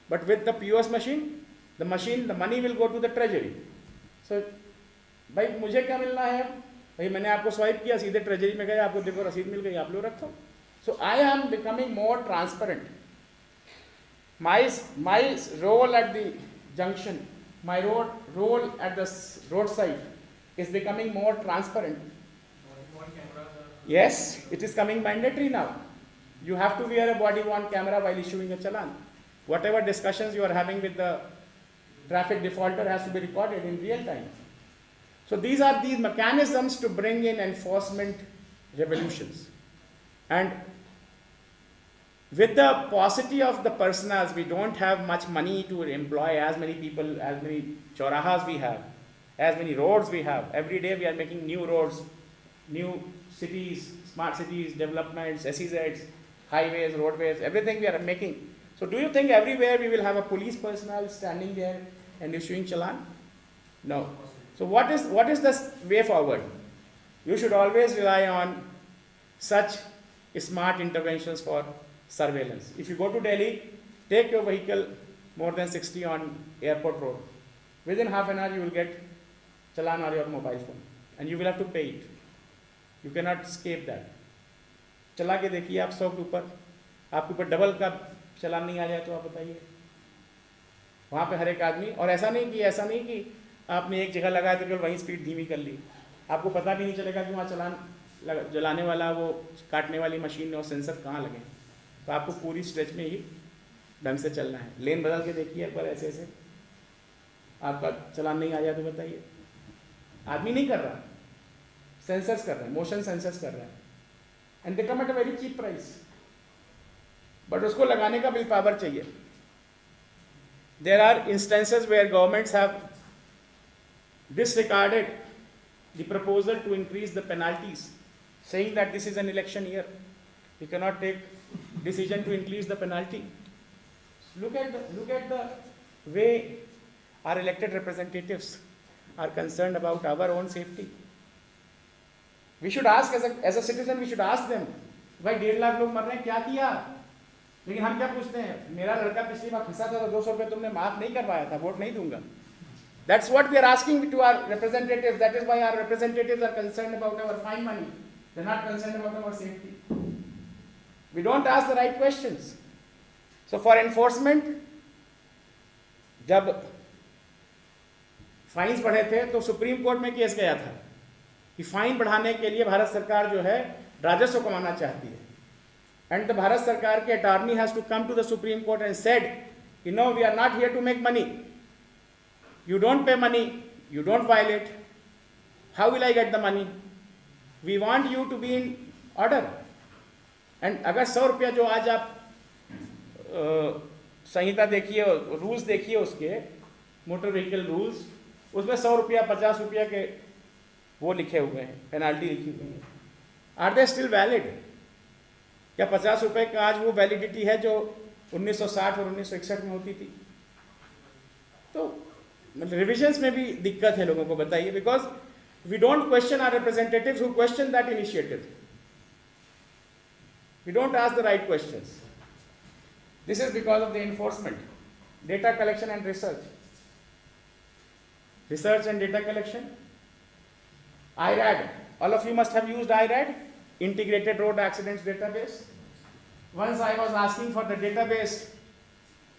But with the POS machine, the money will go to the treasury. So, भाई मुझे क्या मिलना है, भाई मैंने आपको स्वाइप किया, सीधे ट्रेजरी में गए, आपको देखो रसीद मिल गई, आप लोग रखो. So I am becoming more transparent. My role at the junction, my role at the roadside is becoming more transparent. Yes, it is coming mandatory now. You have to wear a body-worn camera while issuing a challan. Whatever discussions you are having with the traffic defaulter has to be recorded in real time. So these are these mechanisms to bring in enforcement revolutions. And with the paucity of the personas, we don't have much money to employ as many people, as many chaurahas we have, as many roads we have. Every day we are making new roads, new cities, smart cities, developments, SEZs, highways, roadways, everything we are making. So do you think everywhere we will have a police personnel standing there and issuing challan? No. So what is the way forward? You should always rely on such smart interventions for surveillance. If you go to Delhi, take your vehicle more than 60 on airport road. Within half an hour you will get challan on your mobile phone and you will have to pay it. You cannot escape that. चला के देखिए आप 100 के ऊपर, आपके ऊपर double का चलान नहीं आ जाए तो आप बताइए. वहाँ पे हर एक आदमी, और ऐसा नहीं कि आपने एक जगह लगाया तो केवल वहीं स्पीड धीमी कर ली, आपको पता भी नहीं चलेगा कि वहाँ चलान जलाने वाला वो काटने वाली मशीन और सेंसर कहाँ लगे. तो आपको पूरी स्ट्रेच में ही ढंग से चलना है. लेन बदल के देखिए एक बार ऐसे आपका चलान नहीं आ जाए तो बताइए. आदमी नहीं कर रहा, सेंसर्स कर रहे हैं, मोशन सेंसर्स कर रहे हैं, and they come at a very cheap price. But उसको लगाने का विल पावर चाहिए. There are instances where governments have disregarded the proposal to increase the penalties, saying that this is an election year, we cannot take decision to increase the penalty. Look at the way our elected representatives are concerned about our own safety. We should ask as a citizen, we should ask them, भाई 1.5 लाख लोग मर रहे हैं, क्या किया? लेकिन हम क्या पूछते हैं, मेरा लड़का पिछली बार फंसा था तो 200 रुपये तुमने माफ नहीं करवाया था, वोट नहीं दूंगा. That's what we are asking to our representatives. That is why our representatives are concerned about our fine money. They're not concerned about our safety. We don't ask the right questions. So for enforcement, जब fines बढ़े थे तो supreme court में case गया था कि fine बढ़ाने के लिए भारत सरकार जो है राजस्व कमाना चाहती है, एंड द भारत सरकार के attorney has to come to the Supreme Court and said कि no, we are not here to make money, you don't pay money, you don't violate, how will I get the money? We want you to be in order. And अगर 100 रुपया जो आज आप संहिता देखिए, rules देखिए उसके, motor vehicle rules, उसमें 100 रुपया 50 रुपया के वो लिखे हुए हैं, पेनाल्टी लिखी हुई है। Are they still valid? क्या 50 रुपये का आज वो वैलिडिटी है जो 1960 और 1961 में होती थी? तो मतलब रिविजन्स में भी दिक्कत है लोगों को, बताइए, because we don't question our representatives who question that initiative, we don't ask the right questions. This is because of the enforcement, data collection and research and data collection, IRAD, all of you must have used IRAD, Integrated Road Accidents Database. Once I was asking for the database,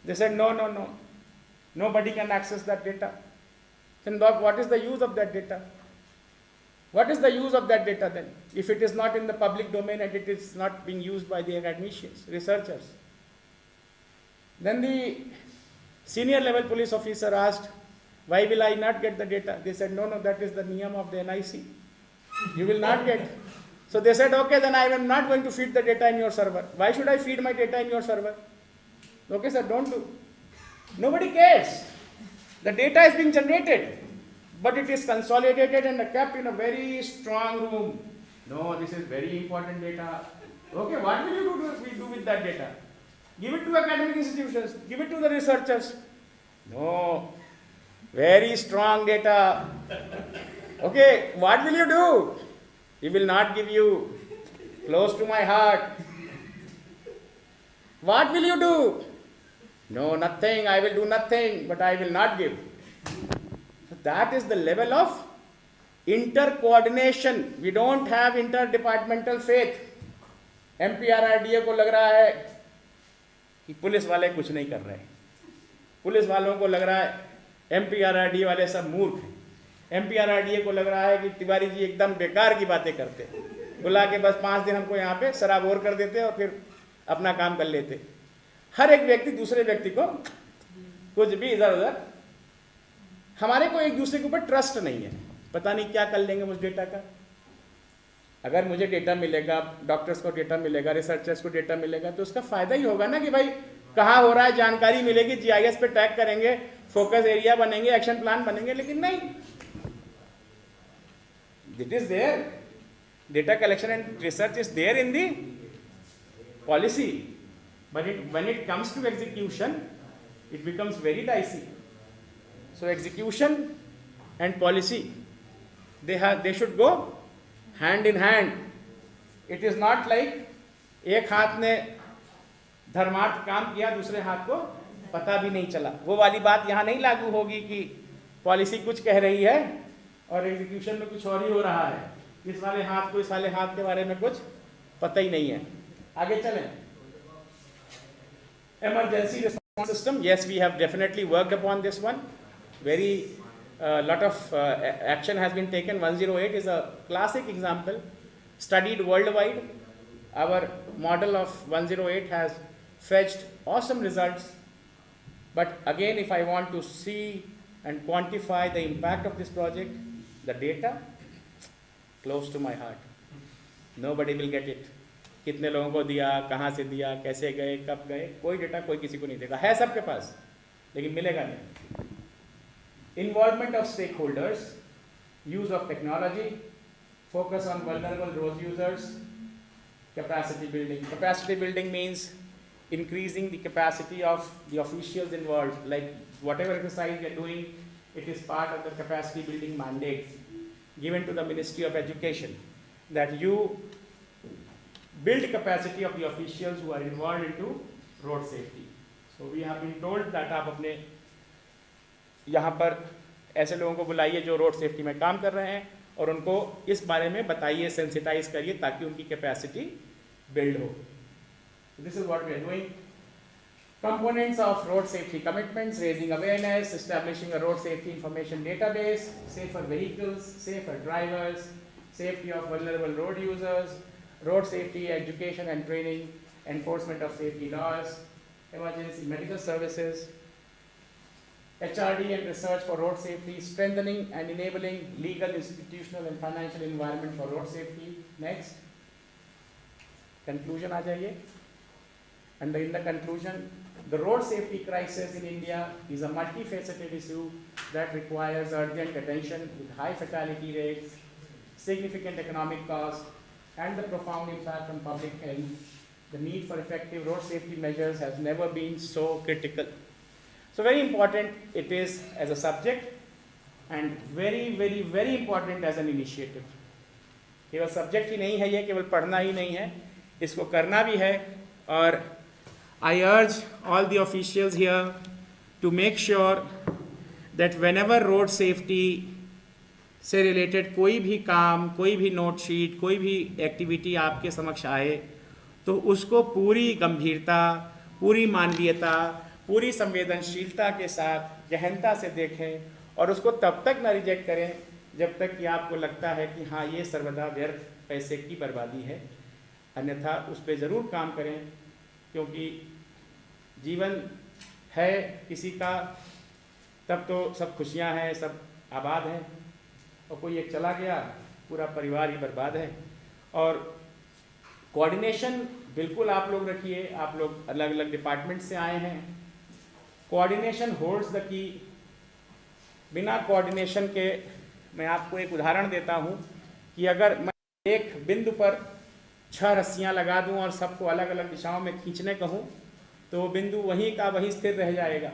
they said no, nobody can access that data. Then what is the use of that data? What is the use of that data then, if it is not in the public domain and it is not being used by the academicians, researchers? Then the senior level police officer asked, why will I not get the data? They said, no, that is the niyam of the NIC. You will not get. So they said, okay, then I am not going to feed the data in your server. Why should I feed my data in your server? Okay, sir, don't do. Nobody cares. The data is being generated, but it is consolidated and kept in a very strong room. No, this is very important data. Okay, what will you do with that data? Give it to academic institutions, give it to the researchers. No, very strong data. Okay, what will you do? He will not give you. Close to my heart. What will you do? No, nothing, I will do nothing, but I will not give. So that is the level of inter-coordination. We don't have inter-departmental faith. MPRRDA को लग रहा है कि police वाले कुछ नहीं कर रहे हैं। पुलिस वालों को लग रहा है MPRRDA वाले सब मूर्ख हैं। MPRRDA को लग रहा है कि तिवारी जी एकदम बेकार की बातें करते, बुला के बस 5 दिन हमको यहाँ पे सराबोर कर देते और फिर अपना काम कर लेते। हर एक व्यक्ति दूसरे व्यक्ति को कुछ भी इधर उधर, हमारे को एक दूसरे के ऊपर ट्रस्ट नहीं है, पता नहीं क्या कर लेंगे उस डेटा का। अगर मुझे डेटा मिलेगा, डॉक्टर्स को डेटा मिलेगा, रिसर्चर्स को डेटा मिलेगा, तो उसका फायदा ही होगा ना कि भाई कहाँ हो रहा है, जानकारी मिलेगी, GIS पे टैग करेंगे, फोकस एरिया बनेंगे, एक्शन प्लान बनेंगे। लेकिन नहीं, it is there, data collection and research is there in the policy, but when it comes to execution, it becomes very dicey. So execution and policy, they should go hand in hand. It is not like एक हाथ ने धर्मार्थ काम किया, दूसरे हाथ को पता भी नहीं चला। वो वाली बात यहाँ नहीं लागू होगी कि पॉलिसी कुछ कह रही है और एग्जीक्यूशन में कुछ और ही हो रहा है, इस वाले हाथ को इस वाले हाथ के बारे में कुछ पता ही नहीं है। आगे चलें। Emergency response system, yes, we have definitely worked upon this one. Very lot of action has been taken. 108 is a classic example, studied worldwide. Our model of 108 has fetched awesome results. But again, if I want to see and quantify the impact of this project, the data, close to my heart. Nobody will get it. कितने लोगों को दिया, कहाँ से दिया, कैसे गए, कब गए, कोई डेटा कोई किसी को नहीं देगा। है सबके पास, लेकिन मिलेगा नहीं। Involvement of stakeholders, use of technology, focus on vulnerable road users, capacity building. Capacity building means increasing the capacity of the officials involved, like whatever exercise we are doing, it is part of the capacity building mandate given to the Ministry of Education, that you build capacity of the officials who are involved into road safety. So we have been told that आप अपने यहाँ पर ऐसे लोगों को बुलाइए जो road safety में काम कर रहे हैं और उनको इस बारे में बताइए, सेंसिटाइज करिए ताकि उनकी कैपेसिटी बिल्ड हो। This is what we are doing. Components of road safety commitments: raising awareness, establishing a road safety information database, safer vehicles, safer drivers, safety of vulnerable road users, road safety education and training, enforcement of safety laws, emergency medical services, HRD and research for road safety, strengthening and enabling legal, institutional and financial environment for road safety. Next, conclusion aa jaiye. And in the conclusion, the road safety crisis in India is a multifaceted issue that requires urgent attention with high fatality rates, significant economic cost, and the profound impact on public health. The need for effective road safety measures has never been so critical. So very important it is as a subject, and very, very, very important as an initiative. केवल subject ही नहीं है ये, केवल पढ़ना ही नहीं है, इसको करना भी है. और I urge all the officials here to make sure that whenever road safety से रिलेटेड कोई भी काम, कोई भी नोट शीट, कोई भी एक्टिविटी आपके समक्ष आए तो उसको पूरी गंभीरता, पूरी मानवीयता, पूरी संवेदनशीलता के साथ गहनता से देखें और उसको तब तक न रिजेक्ट करें जब तक कि आपको लगता है कि हाँ ये सर्वदा व्यर्थ पैसे की बर्बादी है. अन्यथा उस पर ज़रूर काम करें, क्योंकि जीवन है किसी का तब तो सब खुशियां हैं, सब आबाद हैं, और कोई एक चला गया पूरा परिवार ही बर्बाद है. और कोऑर्डिनेशन बिल्कुल आप लोग रखिए. आप लोग अलग अलग डिपार्टमेंट से आए हैं. Coordination holds the key. बिना कोऑर्डिनेशन के, मैं आपको एक उदाहरण देता हूँ कि अगर मैं एक बिंदु पर 6 रस्सियाँ लगा दूँ और सबको अलग अलग दिशाओं में खींचने कहूँ तो वो बिंदु वहीं का वहीं स्थिर रह जाएगा.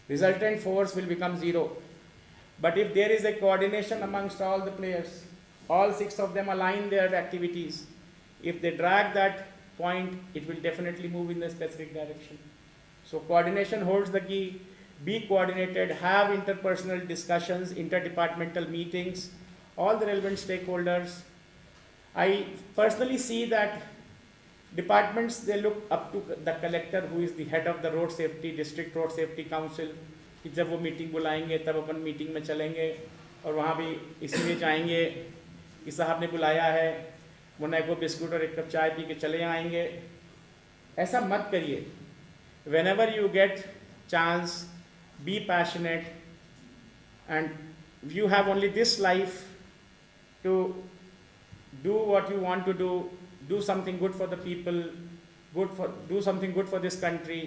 Resultant force will become 0. But if there is a coordination amongst all the players, all 6 of them align their activities, if they drag that point, it will definitely move in a specific direction. So coordination holds the key. Be coordinated, have interpersonal discussions, interdepartmental meetings, all the relevant stakeholders. I personally see that departments, they look up to the collector, who is the head of the road safety, district road safety council, कि जब वो meeting बुलाएंगे तब अपन meeting में चलेंगे और वहाँ भी इसलिए जाएंगे कि साहब ने बुलाया है, वो न को बिस्कुट और एक कप चाय पी के चले आएंगे. ऐसा मत करिए. Whenever you get chance, be passionate, and you have only this life to do what you want to do something good for the people, do something good for this country.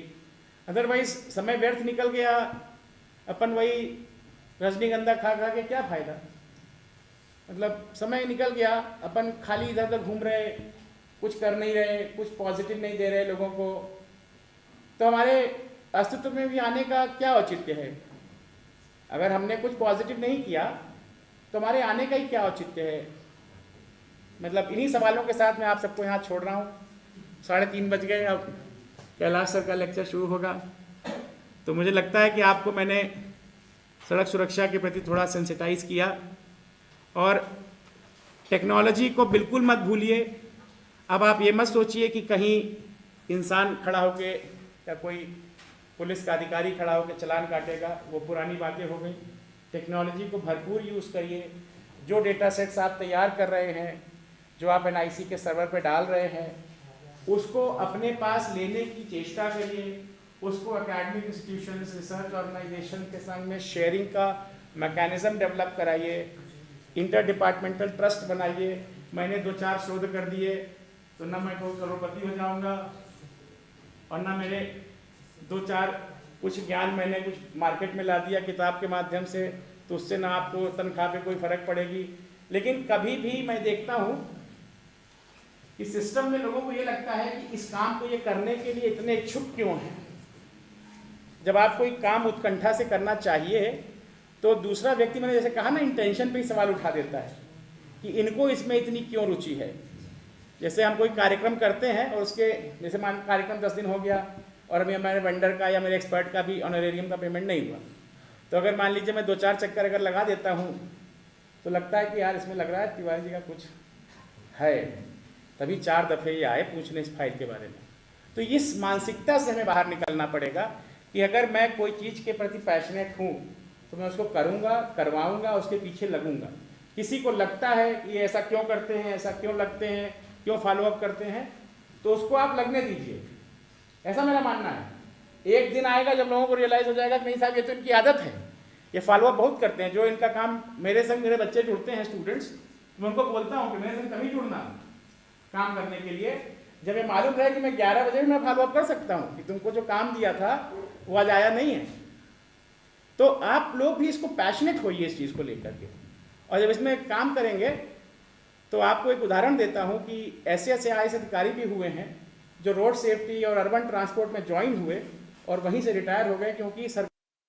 Otherwise समय व्यर्थ निकल गया, अपन वही रजनीगंधा खा खा के क्या फायदा. मतलब समय निकल गया, अपन खाली इधर उधर घूम रहे, कुछ कर नहीं रहे, कुछ पॉजिटिव नहीं दे रहे लोगों को, तो हमारे अस्तित्व में भी आने का क्या औचित्य है. अगर हमने कुछ पॉजिटिव नहीं किया तो हमारे आने का ही क्या औचित्य है. मतलब इन्हीं सवालों के साथ मैं आप सबको यहाँ छोड़ रहा हूँ. 3:30 बज गए, अब कैलाश सर का लेक्चर शुरू होगा. तो मुझे लगता है कि आपको मैंने सड़क सुरक्षा के प्रति थोड़ा सेंसिटाइज किया. और टेक्नोलॉजी को बिल्कुल मत भूलिए. अब आप ये मत सोचिए कि कहीं इंसान खड़ा होके या कोई पुलिस का अधिकारी खड़ा होकर चलान काटेगा, वो पुरानी बातें हो गई. टेक्नोलॉजी को भरपूर यूज़ करिए. जो डेटा सेट्स आप तैयार कर रहे हैं, जो आप NIC के सर्वर पे डाल रहे हैं, उसको अपने पास लेने की चेष्टा करिए. उसको एकेडमिक इंस्टीट्यूशंस, रिसर्च ऑर्गेनाइजेशन के संग में शेयरिंग का मैकेनिज्म डेवलप कराइए. इंटर डिपार्टमेंटल ट्रस्ट बनाइए. मैंने 2-4 शोध कर दिए तो ना मैं कोई करोड़पति हो जाऊंगा, और ना मेरे 2-4 कुछ ज्ञान मैंने कुछ मार्केट में ला दिया किताब के माध्यम से, तो उससे ना आपको तनख्वाह पे कोई फर्क पड़ेगी. लेकिन कभी भी मैं देखता हूँ कि सिस्टम में लोगों को ये लगता है कि इस काम को ये करने के लिए इतने इच्छुक क्यों हैं. जब आप कोई काम उत्कंठा से करना चाहिए तो दूसरा व्यक्ति, मैंने जैसे कहा ना, इंटेंशन पे ही सवाल उठा देता है कि इनको इसमें इतनी क्यों रुचि है. जैसे हम कोई कार्यक्रम करते हैं और उसके, जैसे मान कार्यक्रम 10 दिन हो गया और अभी हमारे वेंडर का या मेरे एक्सपर्ट का भी ऑनरेरियम का पेमेंट नहीं हुआ, तो अगर मान लीजिए मैं 2-4 चक्कर अगर लगा देता हूँ तो लगता है कि यार इसमें लग रहा है तिवारी जी का कुछ है, तभी 4 दफ़े ये आए पूछने इस फाइल के बारे में. तो इस मानसिकता से हमें बाहर निकलना पड़ेगा कि अगर मैं कोई चीज़ के प्रति पैशनेट हूँ तो मैं उसको करूँगा, करवाऊँगा, उसके पीछे लगूंगा। किसी को लगता है कि ये ऐसा क्यों करते हैं, ऐसा क्यों लगते हैं, क्यों फॉलोअप करते हैं, तो उसको आप लगने दीजिए, ऐसा मेरा मानना है। एक दिन आएगा जब लोगों को रियलाइज़ हो जाएगा कि नहीं साहब ये तो इनकी आदत है, ये फॉलोअप बहुत करते हैं। जो इनका काम, मेरे संग मेरे बच्चे जुड़ते हैं स्टूडेंट्स, मैं उनको बोलता हूँ कि मेरे संग तभी जुड़ना काम करने के लिए जब ये मालूम रहे कि मैं 11 बजे भी मैं फॉलोअप कर सकता हूँ कि तुमको जो काम दिया था वो आज आया नहीं है। तो आप लोग भी इसको पैशनेट होइए इस चीज़ को लेकर के, और जब इसमें काम करेंगे तो आपको एक उदाहरण देता हूँ कि ऐसे ऐसे IAS अधिकारी भी हुए हैं जो रोड सेफ्टी और अर्बन ट्रांसपोर्ट में ज्वाइन हुए और वहीं से रिटायर हो गए, क्योंकि सर